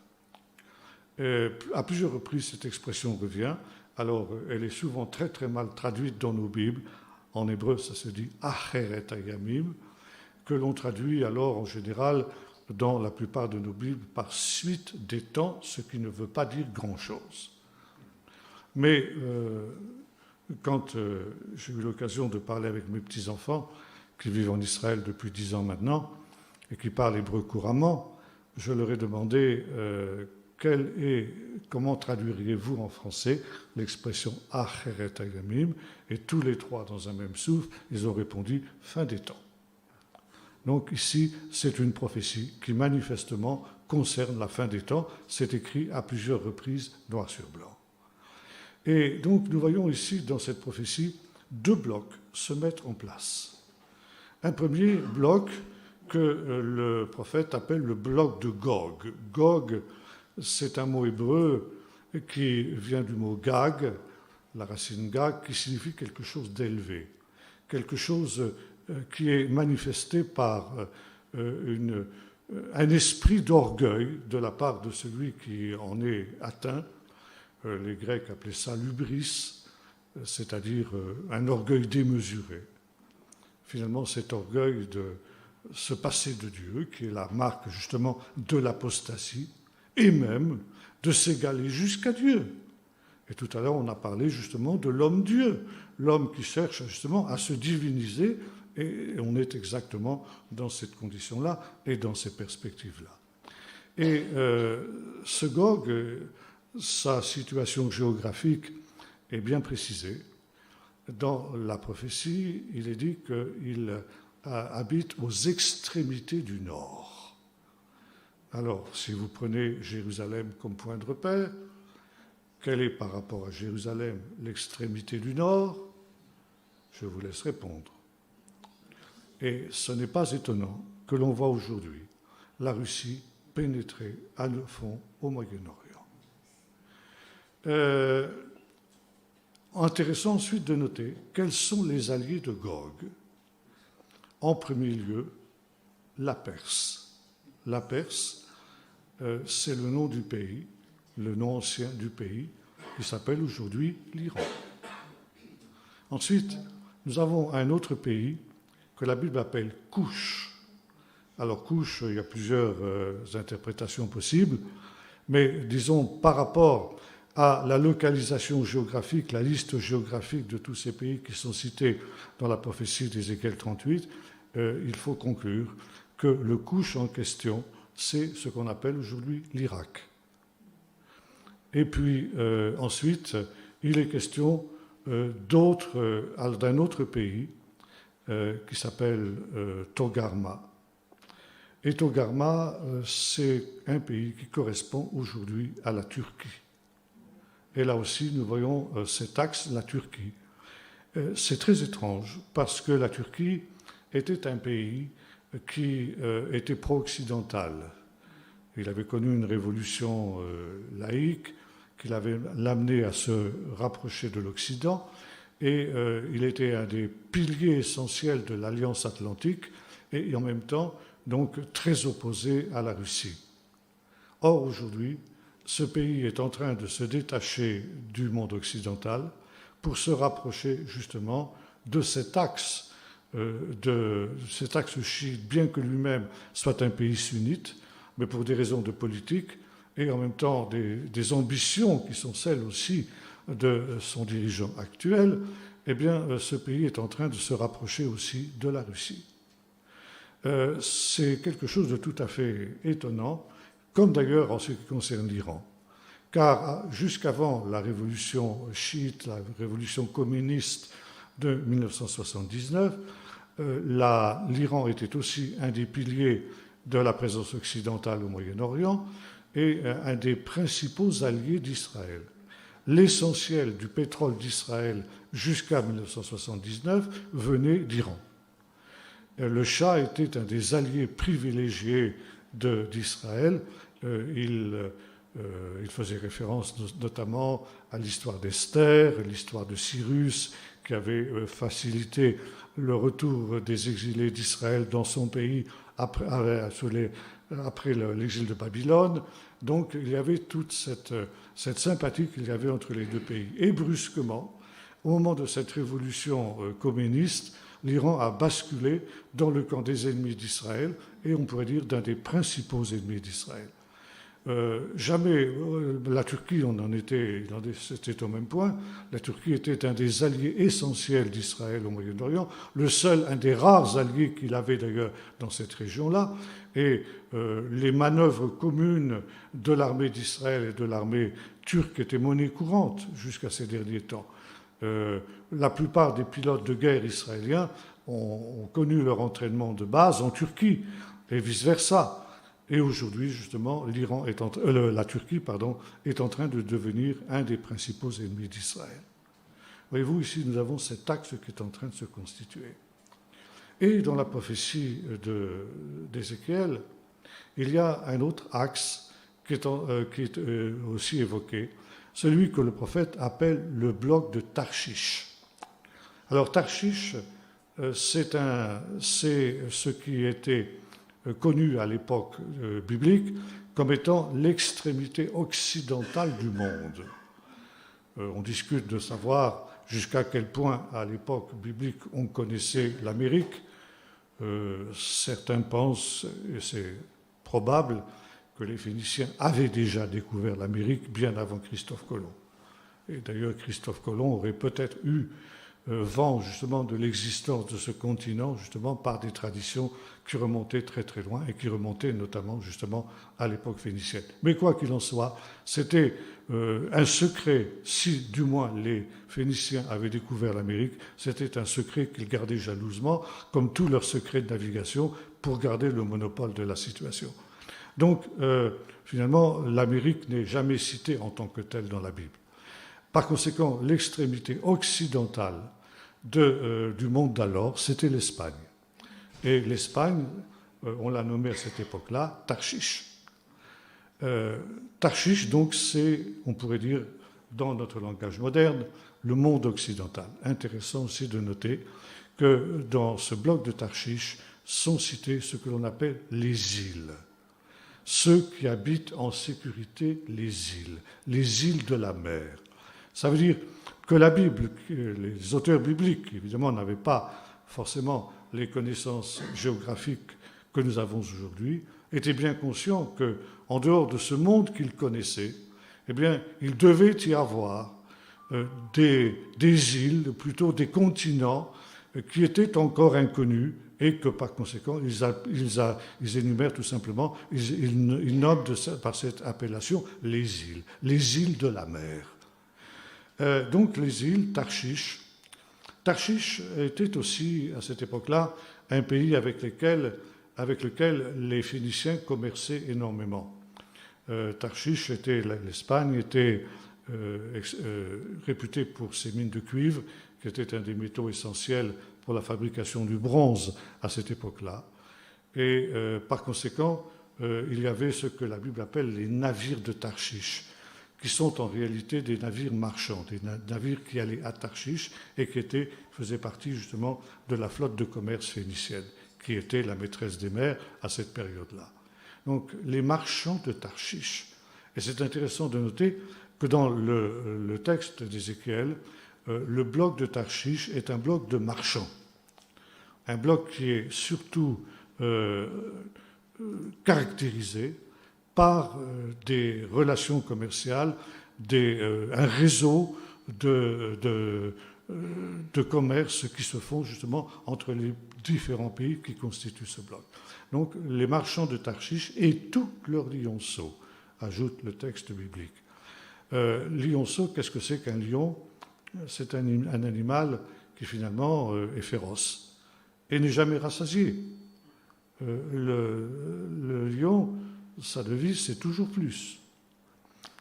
À plusieurs reprises, cette expression revient. Alors, elle est souvent très très mal traduite dans nos Bibles. En hébreu, ça se dit « acheret hayamim », que l'on traduit alors en général dans la plupart de nos Bibles par « suite des temps », ce qui ne veut pas dire grand-chose. Mais quand j'ai eu l'occasion de parler avec mes petits-enfants, qui vivent en Israël depuis 10 ans maintenant, et qui parlent hébreu couramment, je leur ai demandé comment traduiriez-vous en français l'expression « acheret hayamim » et tous les trois, dans un même souffle, ils ont répondu « fin des temps ». Donc ici, c'est une prophétie qui manifestement concerne la fin des temps. C'est écrit à plusieurs reprises, noir sur blanc. Et donc nous voyons ici, dans cette prophétie, deux blocs se mettre en place. Un premier bloc que le prophète appelle le bloc de Gog. Gog, c'est un mot hébreu qui vient du mot gag, la racine gag, qui signifie quelque chose d'élevé, quelque chose qui est manifesté par un esprit d'orgueil de la part de celui qui en est atteint. Les Grecs appelaient ça l'hubris, c'est-à-dire un orgueil démesuré. Finalement, cet orgueil de se passer de Dieu, qui est la marque justement de l'apostasie, et même de s'égaler jusqu'à Dieu. Et tout à l'heure, on a parlé justement de l'homme-dieu, l'homme qui cherche justement à se diviniser, et on est exactement dans cette condition-là et dans ces perspectives-là. Et ce Gog, sa situation géographique est bien précisée. Dans la prophétie, il est dit qu'il habite aux extrémités du nord. Alors, si vous prenez Jérusalem comme point de repère, quelle est par rapport à Jérusalem l'extrémité du nord? Je vous laisse répondre. Et ce n'est pas étonnant que l'on voit aujourd'hui la Russie pénétrer à le fond au Moyen-Orient. Intéressant ensuite de noter quels sont les alliés de Gog. En premier lieu, la Perse. La Perse, c'est le nom du pays, le nom ancien du pays, qui s'appelle aujourd'hui l'Iran. Ensuite, nous avons un autre pays que la Bible appelle Couche. Alors Couche, il y a plusieurs interprétations possibles, mais disons par rapport à la localisation géographique, la liste géographique de tous ces pays qui sont cités dans la prophétie d'Ézéchiel 38, il faut conclure que le Couche en question, c'est ce qu'on appelle aujourd'hui l'Irak. Et puis ensuite, il est question d'un autre pays qui s'appelle Togarma. Et Togarma, c'est un pays qui correspond aujourd'hui à la Turquie. Et là aussi, nous voyons cet axe, la Turquie. C'est très étrange parce que la Turquie était un pays qui était pro-occidental. Il avait connu une révolution laïque qui l'avait amené à se rapprocher de l'Occident et il était un des piliers essentiels de l'Alliance atlantique et en même temps donc très opposé à la Russie. Or aujourd'hui, ce pays est en train de se détacher du monde occidental pour se rapprocher justement de cet axe chiite, bien que lui-même soit un pays sunnite, mais pour des raisons de politique et en même temps des ambitions qui sont celles aussi de son dirigeant actuel, eh bien, ce pays est en train de se rapprocher aussi de la Russie. C'est quelque chose de tout à fait étonnant, comme d'ailleurs en ce qui concerne l'Iran. Car jusqu'avant la révolution chiite, la révolution communiste de 1979, l'Iran était aussi un des piliers de la présence occidentale au Moyen-Orient et un des principaux alliés d'Israël. L'essentiel du pétrole d'Israël jusqu'à 1979 venait d'Iran. Le Shah était un des alliés privilégiés d'Israël. Il faisait référence notamment à l'histoire d'Esther, l'histoire de Cyrus, qui avait facilité le retour des exilés d'Israël dans son pays après l'exil de Babylone. Donc il y avait toute cette sympathie qu'il y avait entre les deux pays. Et brusquement, au moment de cette révolution communiste, l'Iran a basculé dans le camp des ennemis d'Israël et on pourrait dire d'un des principaux ennemis d'Israël. Jamais la Turquie, c'était au même point. La Turquie était un des alliés essentiels d'Israël au Moyen-Orient, un des rares alliés qu'il avait d'ailleurs dans cette région-là. Et les manœuvres communes de l'armée d'Israël et de l'armée turque étaient monnaie courante jusqu'à ces derniers temps. La plupart des pilotes de guerre israéliens ont connu leur entraînement de base en Turquie et vice-versa. Et aujourd'hui, justement, la Turquie est en train de devenir un des principaux ennemis d'Israël. Voyez-vous, ici, nous avons cet axe qui est en train de se constituer. Et dans la prophétie d'Ézéchiel, il y a un autre axe qui est aussi évoqué, celui que le prophète appelle le bloc de Tarshish. Alors, Tarshish, c'est ce qui était connu à l'époque biblique comme étant l'extrémité occidentale du monde. On discute de savoir jusqu'à quel point, à l'époque biblique, on connaissait l'Amérique. Certains pensent, et c'est probable, que les Phéniciens avaient déjà découvert l'Amérique bien avant Christophe Colomb. Et d'ailleurs, Christophe Colomb aurait peut-être eu vent justement de l'existence de ce continent, justement par des traditions qui remontaient très très loin et qui remontaient notamment justement à l'époque phénicienne. Mais quoi qu'il en soit, c'était un secret, si du moins les Phéniciens avaient découvert l'Amérique, c'était un secret qu'ils gardaient jalousement, comme tous leurs secrets de navigation, pour garder le monopole de la situation. Donc, finalement, l'Amérique n'est jamais citée en tant que telle dans la Bible. Par conséquent, l'extrémité occidentale du monde d'alors, c'était l'Espagne. Et l'Espagne, on l'a nommée à cette époque-là, Tarshish. Tarshish, donc, c'est, on pourrait dire, dans notre langage moderne, le monde occidental. Intéressant aussi de noter que dans ce bloc de Tarshish sont cités ce que l'on appelle les îles. Ceux qui habitent en sécurité les îles de la mer. Ça veut dire que la Bible, les auteurs bibliques, évidemment, n'avaient pas forcément les connaissances géographiques que nous avons aujourd'hui, étaient bien conscients qu'en dehors de ce monde qu'ils connaissaient, eh bien, il devait y avoir des îles, plutôt des continents, qui étaient encore inconnus et que par conséquent, ils énumèrent tout simplement, ils nomment par cette appellation les îles de la mer. Donc les îles, Tarshish. Tarshish était aussi, à cette époque-là, un pays avec lequel les Phéniciens commerçaient énormément. Tarshish, l'Espagne était réputée pour ses mines de cuivre, qui étaient un des métaux essentiels pour la fabrication du bronze à cette époque-là. Et par conséquent, il y avait ce que la Bible appelle les navires de Tarshish, qui sont en réalité des navires marchands, des navires qui allaient à Tarshish et qui faisaient partie justement de la flotte de commerce phénicienne, qui était la maîtresse des mers à cette période-là. Donc les marchands de Tarshish. Et c'est intéressant de noter que dans le texte d'Ézéchiel, le bloc de Tarshish est un bloc de marchands. Un bloc qui est surtout caractérisé par des relations commerciales, un réseau de commerce qui se font justement entre les différents pays qui constituent ce bloc. Donc les marchands de Tarshish et tout leur lionceau, ajoute le texte biblique. Lionceau, qu'est-ce que c'est qu'un lion? C'est un animal qui finalement est féroce et n'est jamais rassasié. Le lion, sa devise, c'est toujours plus.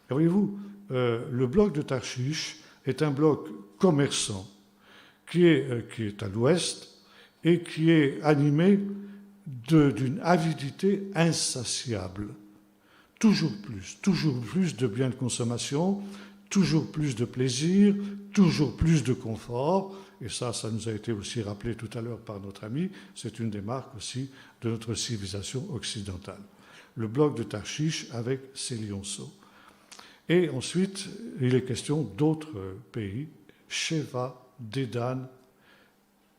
Et voyez-vous, le bloc de Tarshish est un bloc commerçant qui est à l'ouest et qui est animé d'une avidité insatiable. Toujours plus de biens de consommation, toujours plus de plaisir, toujours plus de confort. Et ça nous a été aussi rappelé tout à l'heure par notre ami, c'est une des marques aussi de notre civilisation occidentale. Le bloc de Tarshish avec ses lionceaux. Et ensuite, il est question d'autres pays, Sheva, Dédan,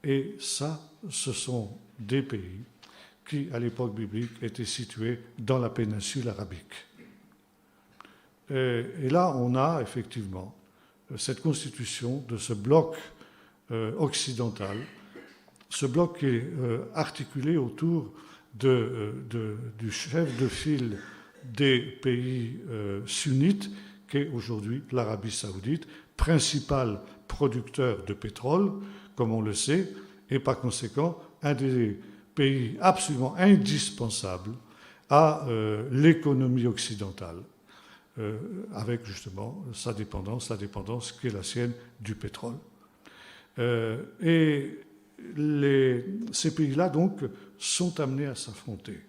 et ça, ce sont des pays qui, à l'époque biblique, étaient situés dans la péninsule arabique. Et là, on a effectivement cette constitution de ce bloc occidental, ce bloc qui est articulé autour du chef de file des pays sunnites, qui est aujourd'hui l'Arabie saoudite, principal producteur de pétrole, comme on le sait, et par conséquent un des pays absolument indispensables à l'économie occidentale, avec justement la dépendance qui est la sienne du pétrole. Et ces pays-là, donc, sont amenés à s'affronter.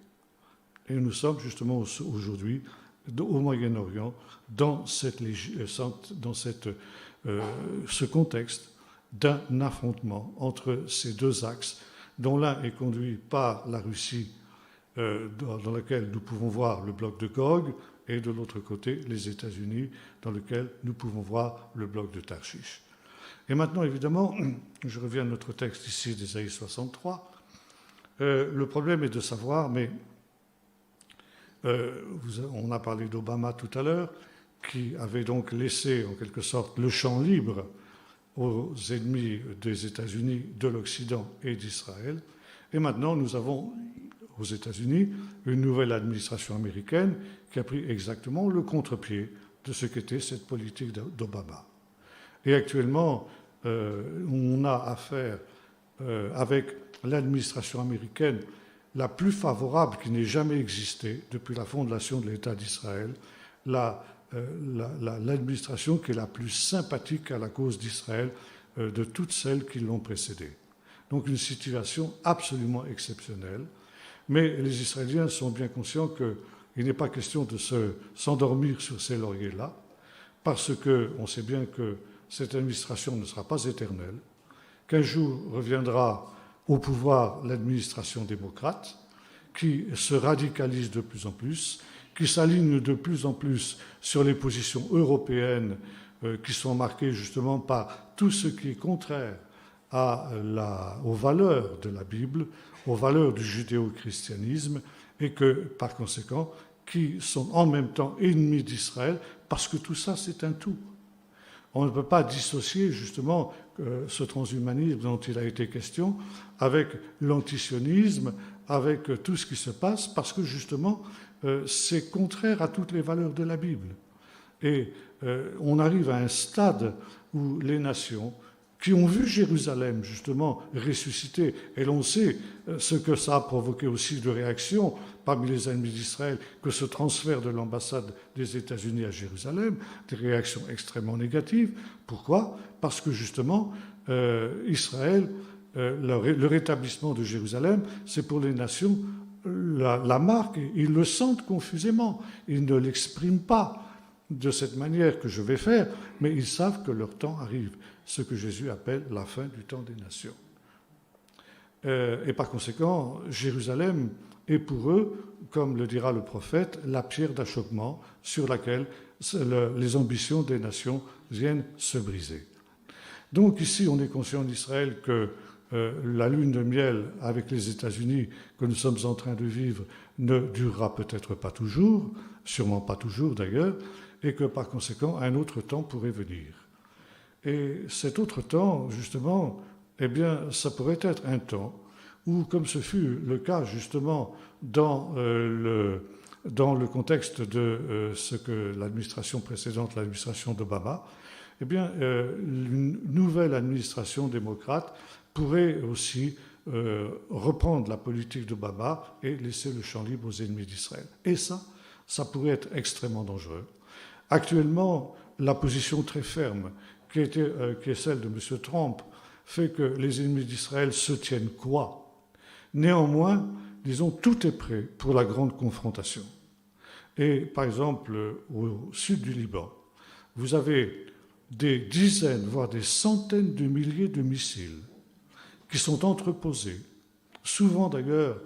Et nous sommes justement aujourd'hui au Moyen-Orient dans ce contexte d'un affrontement entre ces deux axes, dont l'un est conduit par la Russie, dans lequel nous pouvons voir le bloc de Gog, et de l'autre côté, les États-Unis, dans lequel nous pouvons voir le bloc de Tarshish. Et maintenant, évidemment, je reviens à notre texte ici d'Ésaïe 63, le problème est de savoir, mais on a parlé d'Obama tout à l'heure, qui avait donc laissé en quelque sorte le champ libre aux ennemis des États-Unis, de l'Occident et d'Israël. Et maintenant, nous avons aux États-Unis une nouvelle administration américaine qui a pris exactement le contre-pied de ce qu'était cette politique d'Obama. Et actuellement, on a affaire avec l'administration américaine la plus favorable qui n'ait jamais existé depuis la fondation de l'État d'Israël, l'administration qui est la plus sympathique à la cause d'Israël de toutes celles qui l'ont précédée. Donc une situation absolument exceptionnelle. Mais les Israéliens sont bien conscients qu'il n'est pas question de s'endormir sur ces lauriers-là, parce qu'on sait bien que cette administration ne sera pas éternelle, qu'un jour reviendra au pouvoir l'administration démocrate, qui se radicalise de plus en plus, qui s'aligne de plus en plus sur les positions européennes qui sont marquées justement par tout ce qui est contraire aux valeurs de la Bible, aux valeurs du judéo-christianisme, et que, par conséquent, qui sont en même temps ennemis d'Israël, parce que tout ça, c'est un tout. On ne peut pas dissocier justement ce transhumanisme dont il a été question avec l'antisionisme, avec tout ce qui se passe, parce que justement, c'est contraire à toutes les valeurs de la Bible. Et on arrive à un stade où les nations qui ont vu Jérusalem justement ressusciter, et l'on sait ce que ça a provoqué aussi de réactions parmi les ennemis d'Israël, que ce transfert de l'ambassade des États-Unis à Jérusalem, des réactions extrêmement négatives. Pourquoi ? Parce que justement, Israël, le rétablissement de Jérusalem, c'est pour les nations la marque, ils le sentent confusément, ils ne l'expriment pas de cette manière que je vais faire, mais ils savent que leur temps arrive, ce que Jésus appelle la fin du temps des nations. Et par conséquent, Jérusalem est pour eux, comme le dira le prophète, la pierre d'achoppement sur laquelle les ambitions des nations viennent se briser. Donc ici, on est conscient d'Israël que la lune de miel avec les États-Unis que nous sommes en train de vivre ne durera peut-être pas toujours, sûrement pas toujours d'ailleurs, et que par conséquent, un autre temps pourrait venir. Et cet autre temps, justement, eh bien, ça pourrait être un temps où, comme ce fut le cas justement dans le contexte de ce que l'administration précédente, l'administration d'Obama, eh bien, une nouvelle administration démocrate pourrait aussi reprendre la politique d'Obama et laisser le champ libre aux ennemis d'Israël. Et ça pourrait être extrêmement dangereux. Actuellement, la position très ferme qui est celle de M. Trump fait que les ennemis d'Israël se tiennent quoi ? Néanmoins, disons, tout est prêt pour la grande confrontation. Et par exemple, au sud du Liban, vous avez des dizaines, voire des centaines de milliers de missiles qui sont entreposés, souvent d'ailleurs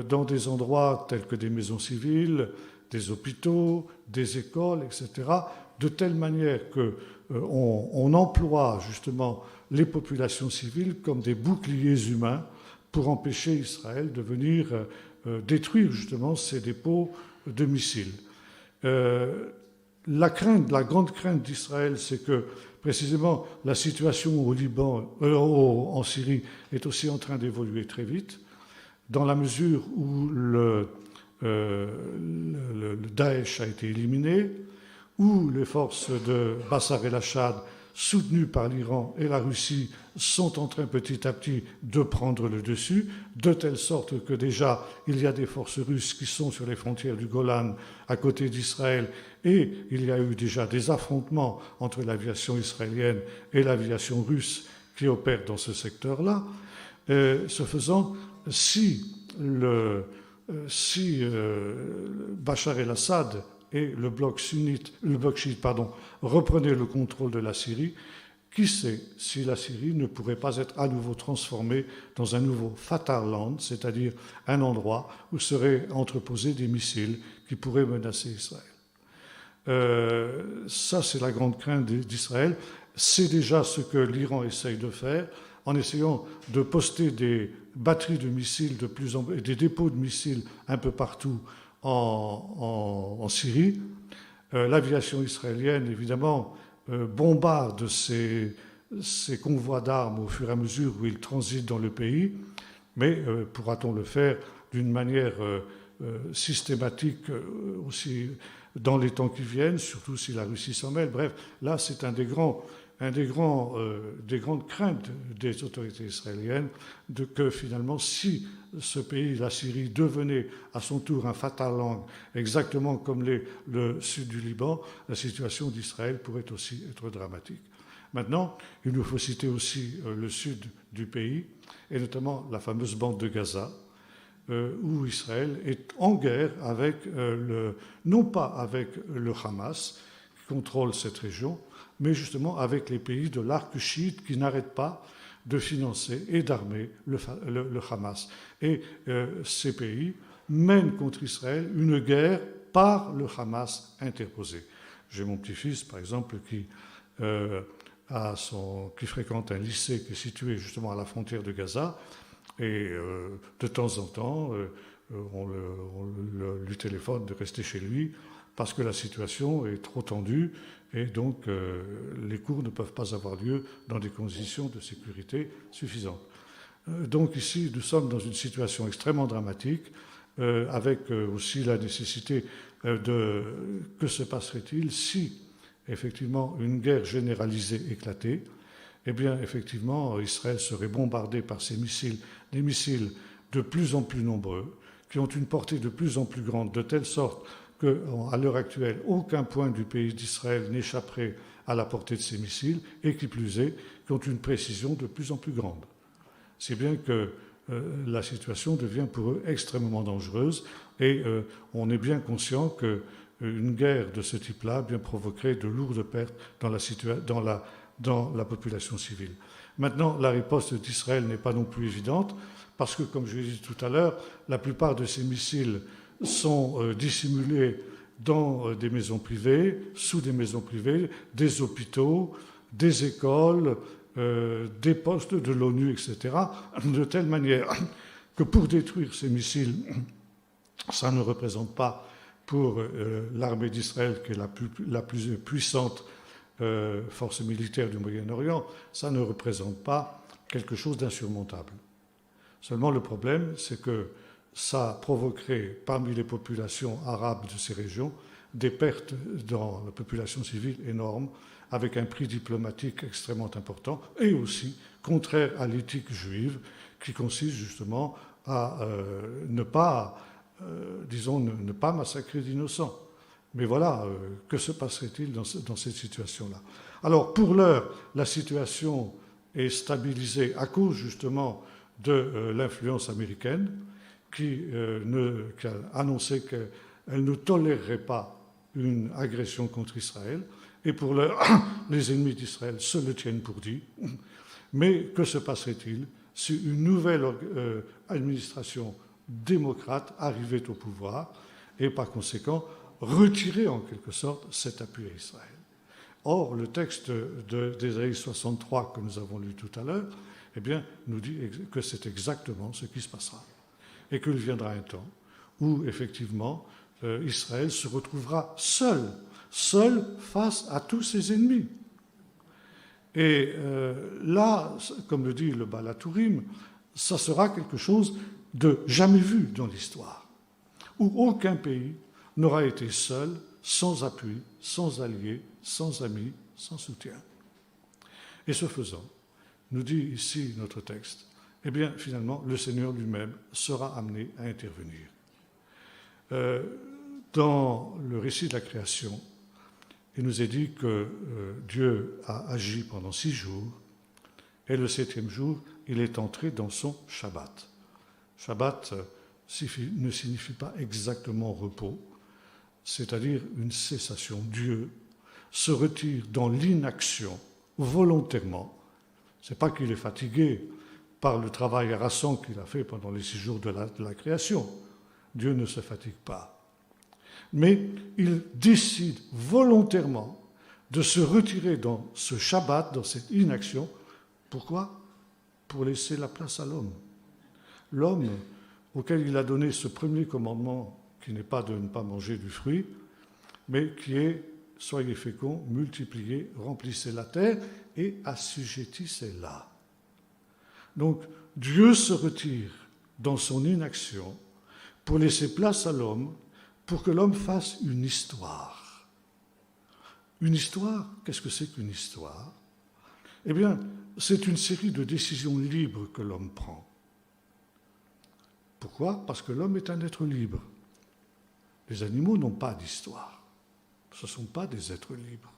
dans des endroits tels que des maisons civiles, des hôpitaux, des écoles, etc., de telle manière qu'on emploie justement les populations civiles comme des boucliers humains pour empêcher Israël de venir détruire justement ces dépôts de missiles. La grande crainte d'Israël, c'est que précisément la situation au Liban, en Syrie, est aussi en train d'évoluer très vite, dans la mesure où le Daesh a été éliminé, où les forces de Bachar el-Assad, soutenues par l'Iran et la Russie, sont en train petit à petit de prendre le dessus, de telle sorte que déjà il y a des forces russes qui sont sur les frontières du Golan à côté d'Israël, et il y a eu déjà des affrontements entre l'aviation israélienne et l'aviation russe qui opèrent dans ce secteur-là. Ce faisant, si Bachar el-Assad et le bloc chiite, reprenaient le contrôle de la Syrie, qui sait si la Syrie ne pourrait pas être à nouveau transformée dans un nouveau Fatal Land, c'est-à-dire un endroit où seraient entreposés des missiles qui pourraient menacer Israël. Ça, c'est la grande crainte d'Israël. C'est déjà ce que l'Iran essaye de faire en essayant de poster des batteries de missiles des dépôts de missiles un peu partout en Syrie. L'aviation israélienne, évidemment, bombarde ces convois d'armes au fur et à mesure où ils transitent dans le pays, mais pourra-t-on le faire d'une manière systématique aussi dans les temps qui viennent, surtout si la Russie s'en mêle? Bref, là, c'est des grandes craintes des autorités israéliennes que finalement, si ce pays, la Syrie, devenait à son tour un Fatah-Land, exactement comme le sud du Liban, la situation d'Israël pourrait aussi être dramatique. Maintenant, il nous faut citer aussi le sud du pays, et notamment la fameuse bande de Gaza, où Israël est en guerre avec non pas avec le Hamas, qui contrôle cette région, mais justement avec les pays de l'arc chiite qui n'arrêtent pas de financer et d'armer le Hamas. Et ces pays mènent contre Israël une guerre par le Hamas interposé. J'ai mon petit-fils, par exemple, qui fréquente un lycée qui est situé justement à la frontière de Gaza, et de temps en temps, on lui téléphone de rester chez lui parce que la situation est trop tendue et donc les cours ne peuvent pas avoir lieu dans des conditions de sécurité suffisantes. Donc ici, nous sommes dans une situation extrêmement dramatique, avec aussi la nécessité que se passerait-il si, effectivement, une guerre généralisée éclatait. Eh bien, effectivement, Israël serait bombardé par ces missiles, des missiles de plus en plus nombreux, qui ont une portée de plus en plus grande, de telle sorte qu'à l'heure actuelle, aucun point du pays d'Israël n'échapperait à la portée de ces missiles, et qui plus est, qui ont une précision de plus en plus grande. C'est bien que la situation devient pour eux extrêmement dangereuse, et on est bien conscient qu'une guerre de ce type-là bien provoquerait de lourdes pertes dans la population civile. Maintenant, la riposte d'Israël n'est pas non plus évidente, parce que, comme je l'ai dit tout à l'heure, la plupart de ces missiles sont dissimulés dans des maisons privées, sous des maisons privées, des hôpitaux, des écoles, des postes de l'ONU, etc., de telle manière que pour détruire ces missiles, ça ne représente pas pour l'armée d'Israël, qui est la plus puissante force militaire du Moyen-Orient, ça ne représente pas quelque chose d'insurmontable. Seulement le problème, c'est que ça provoquerait parmi les populations arabes de ces régions des pertes dans la population civile énormes, avec un prix diplomatique extrêmement important, et aussi contraire à l'éthique juive, qui consiste justement à ne pas massacrer d'innocents. Mais voilà, que se passerait-il dans cette situation-là? Alors, pour l'heure, la situation est stabilisée à cause justement de l'influence américaine, qui a annoncé qu'elle ne tolérerait pas une agression contre Israël. Et pour l'heure, les ennemis d'Israël se le tiennent pour dit. Mais que se passerait-il si une nouvelle administration démocrate arrivait au pouvoir et par conséquent retirer en quelque sorte cet appui à Israël? Or, le texte d'Ésaïe 63 que nous avons lu tout à l'heure, eh bien, nous dit que c'est exactement ce qui se passera. Et qu'il viendra un temps où, effectivement, Israël se retrouvera seul face à tous ses ennemis. Et là, comme le dit le Baal HaTurim, ça sera quelque chose de jamais vu dans l'histoire, où aucun pays n'aura été seul, sans appui, sans alliés, sans amis, sans soutien. Et ce faisant, nous dit ici notre texte, eh bien, finalement, le Seigneur lui-même sera amené à intervenir. Dans le récit de la création, il nous est dit que Dieu a agi pendant 6 jours, et le 7e jour, il est entré dans son Shabbat. Shabbat ne signifie pas exactement repos, c'est-à-dire une cessation. Dieu se retire dans l'inaction volontairement. Ce n'est pas qu'il est fatigué par le travail harassant qu'il a fait pendant les 6 jours de la création. Dieu ne se fatigue pas. Mais il décide volontairement de se retirer dans ce Shabbat, dans cette inaction. Pourquoi? Pour laisser la place à l'homme. L'homme auquel il a donné ce premier commandement, qui n'est pas de ne pas manger du fruit, mais qui est « soyez féconds, multipliez, remplissez la terre et assujettissez-la ». Donc Dieu se retire dans son inaction pour laisser place à l'homme, pour que l'homme fasse une histoire. Une histoire, qu'est-ce que c'est qu'une histoire? Eh bien, c'est une série de décisions libres que l'homme prend. Pourquoi? Parce que l'homme est un être libre. Les animaux n'ont pas d'histoire. Ce ne sont pas des êtres libres.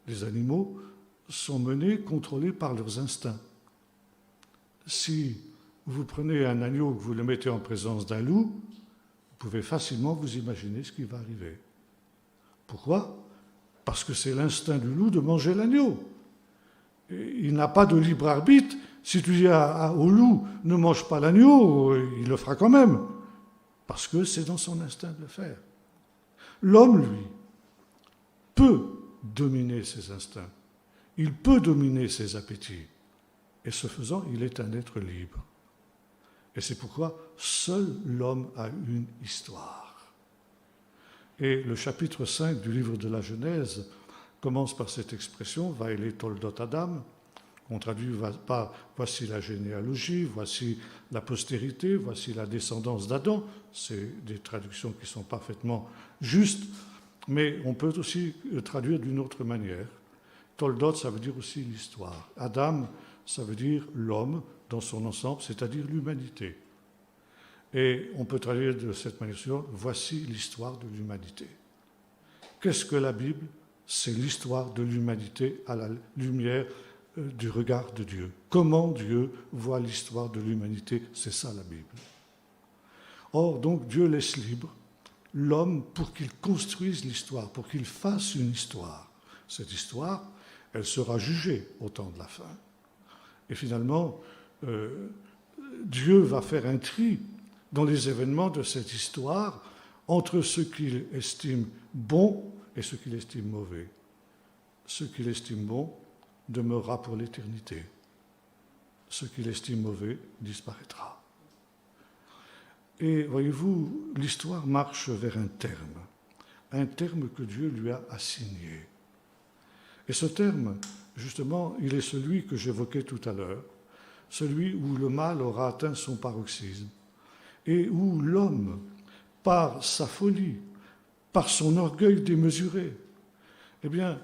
Les animaux sont menés, contrôlés par leurs instincts. Si vous prenez un agneau et que vous le mettez en présence d'un loup, vous pouvez facilement vous imaginer ce qui va arriver. Pourquoi? Parce que c'est l'instinct du loup de manger l'agneau. Il n'a pas de libre arbitre. Si tu dis au loup « ne mange pas l'agneau », il le fera quand même, parce que c'est dans son instinct de le faire. L'homme, lui, peut dominer ses instincts. Il peut dominer ses appétits. Et ce faisant, il est un être libre. Et c'est pourquoi seul l'homme a une histoire. Et le chapitre 5 du livre de la Genèse commence par cette expression, Vaele toldot Adam. On traduit par voici la généalogie, voici la postérité, voici la descendance d'Adam. C'est des traductions qui sont parfaitement justes, mais on peut aussi traduire d'une autre manière. Toldot, ça veut dire aussi l'histoire. Adam, ça veut dire l'homme dans son ensemble, c'est-à-dire l'humanité. Et on peut traduire de cette manière suivante, voici l'histoire de l'humanité. Qu'est-ce que la Bible? C'est l'histoire de l'humanité à la lumière du regard de Dieu. Comment Dieu voit l'histoire de l'humanité, c'est ça la Bible. Or, donc, Dieu laisse libre l'homme pour qu'il construise l'histoire, pour qu'il fasse une histoire. Cette histoire, elle sera jugée au temps de la fin. Et finalement, Dieu va faire un tri dans les événements de cette histoire entre ce qu'il estime bon et ce qu'il estime mauvais. Ce qu'il estime bon demeurera pour l'éternité. Ce qu'il estime mauvais disparaîtra. Et voyez-vous, l'histoire marche vers un terme que Dieu lui a assigné. Et ce terme, justement, il est celui que j'évoquais tout à l'heure, celui où le mal aura atteint son paroxysme, et où l'homme, par sa folie, par son orgueil démesuré, eh bien,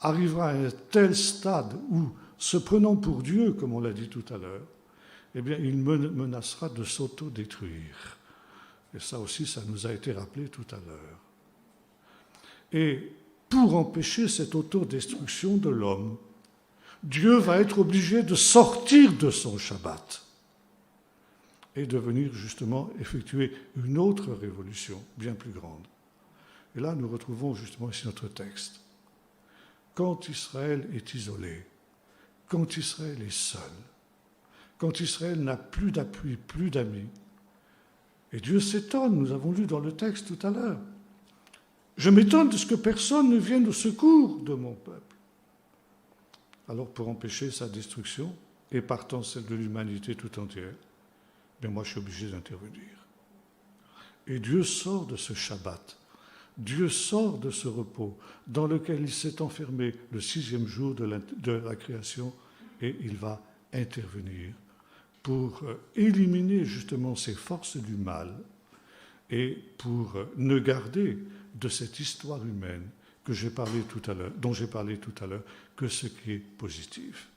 arrivera à un tel stade où, se prenant pour Dieu, comme on l'a dit tout à l'heure, eh bien, il menacera de s'auto-détruire. Et ça aussi, ça nous a été rappelé tout à l'heure. Et pour empêcher cette autodestruction de l'homme, Dieu va être obligé de sortir de son Shabbat et de venir justement effectuer une autre révolution bien plus grande. Et là, nous retrouvons justement ici notre texte. Quand Israël est isolé, quand Israël est seul, quand Israël n'a plus d'appui, plus d'amis, et Dieu s'étonne, nous avons lu dans le texte tout à l'heure, je m'étonne de ce que personne ne vienne au secours de mon peuple. Alors pour empêcher sa destruction, et partant celle de l'humanité tout entière, bien moi je suis obligé d'intervenir. Et Dieu sort de ce Shabbat, Dieu sort de ce repos dans lequel il s'est enfermé le 6e jour de la création, et il va intervenir pour éliminer justement ces forces du mal et pour ne garder de cette histoire humaine dont j'ai parlé tout à l'heure, que ce qui est positif.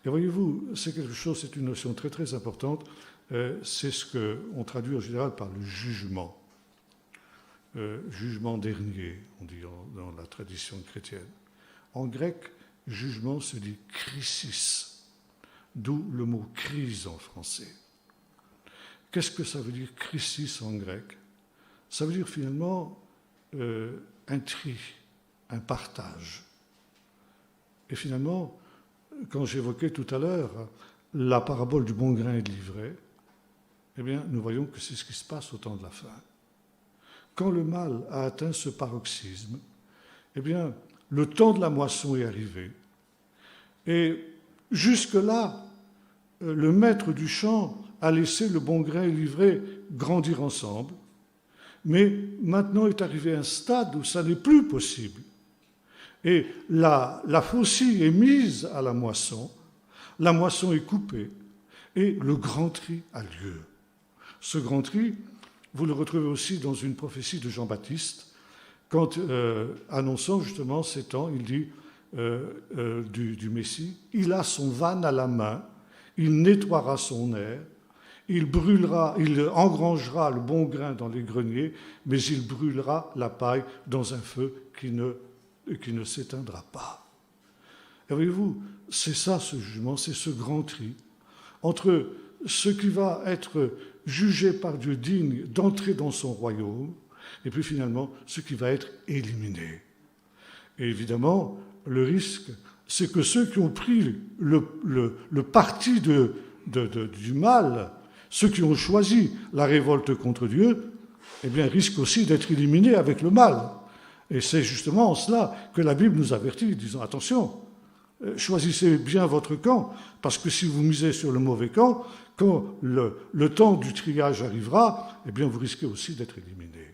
Et voyez-vous, c'est quelque chose, c'est une notion très très importante, c'est ce qu'on traduit en général par le jugement. Jugement dernier, on dit dans la tradition chrétienne. En grec, jugement se dit krisis, d'où le mot crise en français. Qu'est-ce que ça veut dire krisis en grec? Ça veut dire finalement un tri, un partage. Et finalement, quand j'évoquais tout à l'heure la parabole du bon grain et de l'ivraie, eh bien, nous voyons que c'est ce qui se passe au temps de la fin. quand le mal a atteint ce paroxysme, eh bien, le temps de la moisson est arrivé. Et jusque-là, le maître du champ a laissé le bon grain et l'ivraie grandir ensemble. Mais maintenant est arrivé un stade où ça n'est plus possible. Et la faucille est mise à la moisson est coupée, et le grand tri a lieu. Ce grand tri, vous le retrouvez aussi dans une prophétie de Jean-Baptiste, quand, annonçant justement ces temps, il dit du Messie, « Il a son vanne à la main, il nettoiera son aire, il engrangera le bon grain dans les greniers, mais il brûlera la paille dans un feu qui ne s'éteindra pas. » Et voyez-vous, c'est ça ce jugement, c'est ce grand tri entre ce qui va être jugé par Dieu digne d'entrer dans son royaume, et puis finalement ce qui va être éliminé. Et évidemment, le risque, c'est que ceux qui ont pris le parti du mal, ceux qui ont choisi la révolte contre Dieu, eh bien, risquent aussi d'être éliminés avec le mal. Et c'est justement en cela que la Bible nous avertit, disant, attention, choisissez bien votre camp, parce que si vous misez sur le mauvais camp, quand le temps du triage arrivera, eh bien, vous risquez aussi d'être éliminé.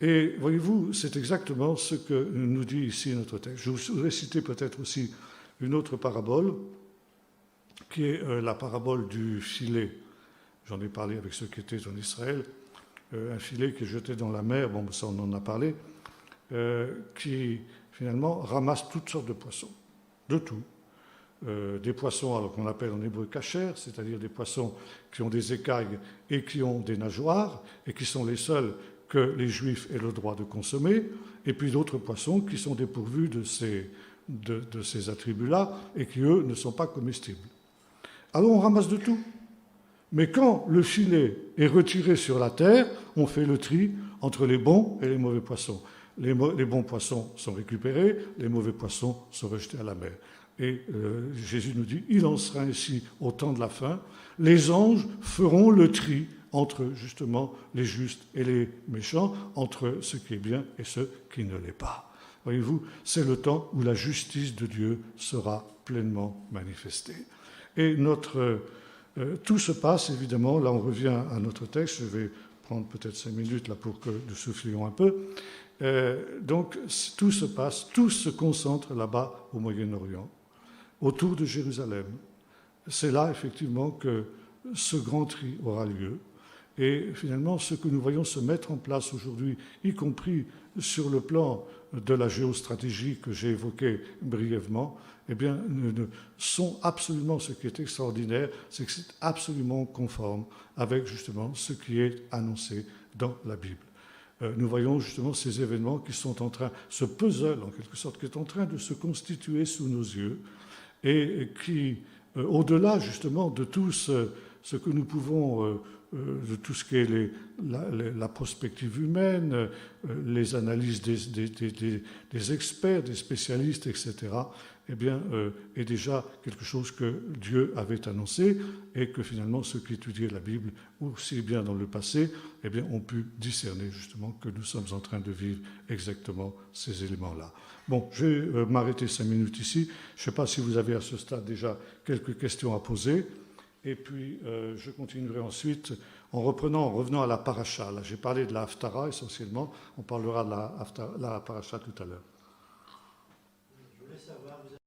Et voyez-vous, c'est exactement ce que nous dit ici notre texte. Je voudrais citer peut-être aussi une autre parabole, qui est la parabole du filet. J'en ai parlé avec ceux qui étaient en Israël. Un filet qui est jeté dans la mer, bon, ça on en a parlé, qui finalement ramasse toutes sortes de poissons, de tout. Des poissons alors qu'on appelle en hébreu kasher, c'est-à-dire des poissons qui ont des écailles et qui ont des nageoires, et qui sont les seuls que les Juifs aient le droit de consommer, et puis d'autres poissons qui sont dépourvus de ces attributs-là, et qui, eux, ne sont pas comestibles. Alors on ramasse de tout. Mais quand le filet est retiré sur la terre, on fait le tri entre les bons et les mauvais poissons. Les bons poissons sont récupérés, les mauvais poissons sont rejetés à la mer. Et Jésus nous dit, il en sera ainsi au temps de la fin. Les anges feront le tri entre justement les justes et les méchants, entre ce qui est bien et ce qui ne l'est pas. Voyez-vous, c'est le temps où la justice de Dieu sera pleinement manifestée. Et tout se passe, évidemment, là on revient à notre texte, je vais prendre peut-être 5 minutes là pour que nous soufflions un peu. Donc tout se passe, tout se concentre là-bas au Moyen-Orient, autour de Jérusalem. C'est là, effectivement, que ce grand tri aura lieu. Et finalement, ce que nous voyons se mettre en place aujourd'hui, y compris sur le plan de la géostratégie que j'ai évoqué brièvement, eh bien, sont absolument, ce qui est extraordinaire, c'est que c'est absolument conforme avec justement ce qui est annoncé dans la Bible. Nous voyons justement ces événements qui sont en train, ce puzzle en quelque sorte, qui est en train de se constituer sous nos yeux et qui, au-delà justement de tout ce que nous pouvons, de tout ce qui est la prospective humaine, les analyses des experts, des spécialistes, etc., eh bien, est déjà quelque chose que Dieu avait annoncé et que finalement ceux qui étudiaient la Bible, aussi bien dans le passé, eh bien, ont pu discerner justement que nous sommes en train de vivre exactement ces éléments-là. Bon, je vais m'arrêter 5 minutes ici. Je ne sais pas si vous avez à ce stade déjà quelques questions à poser. Et puis, je continuerai ensuite en revenant à la paracha. Là, j'ai parlé de la Haftara essentiellement. On parlera de la paracha tout à l'heure.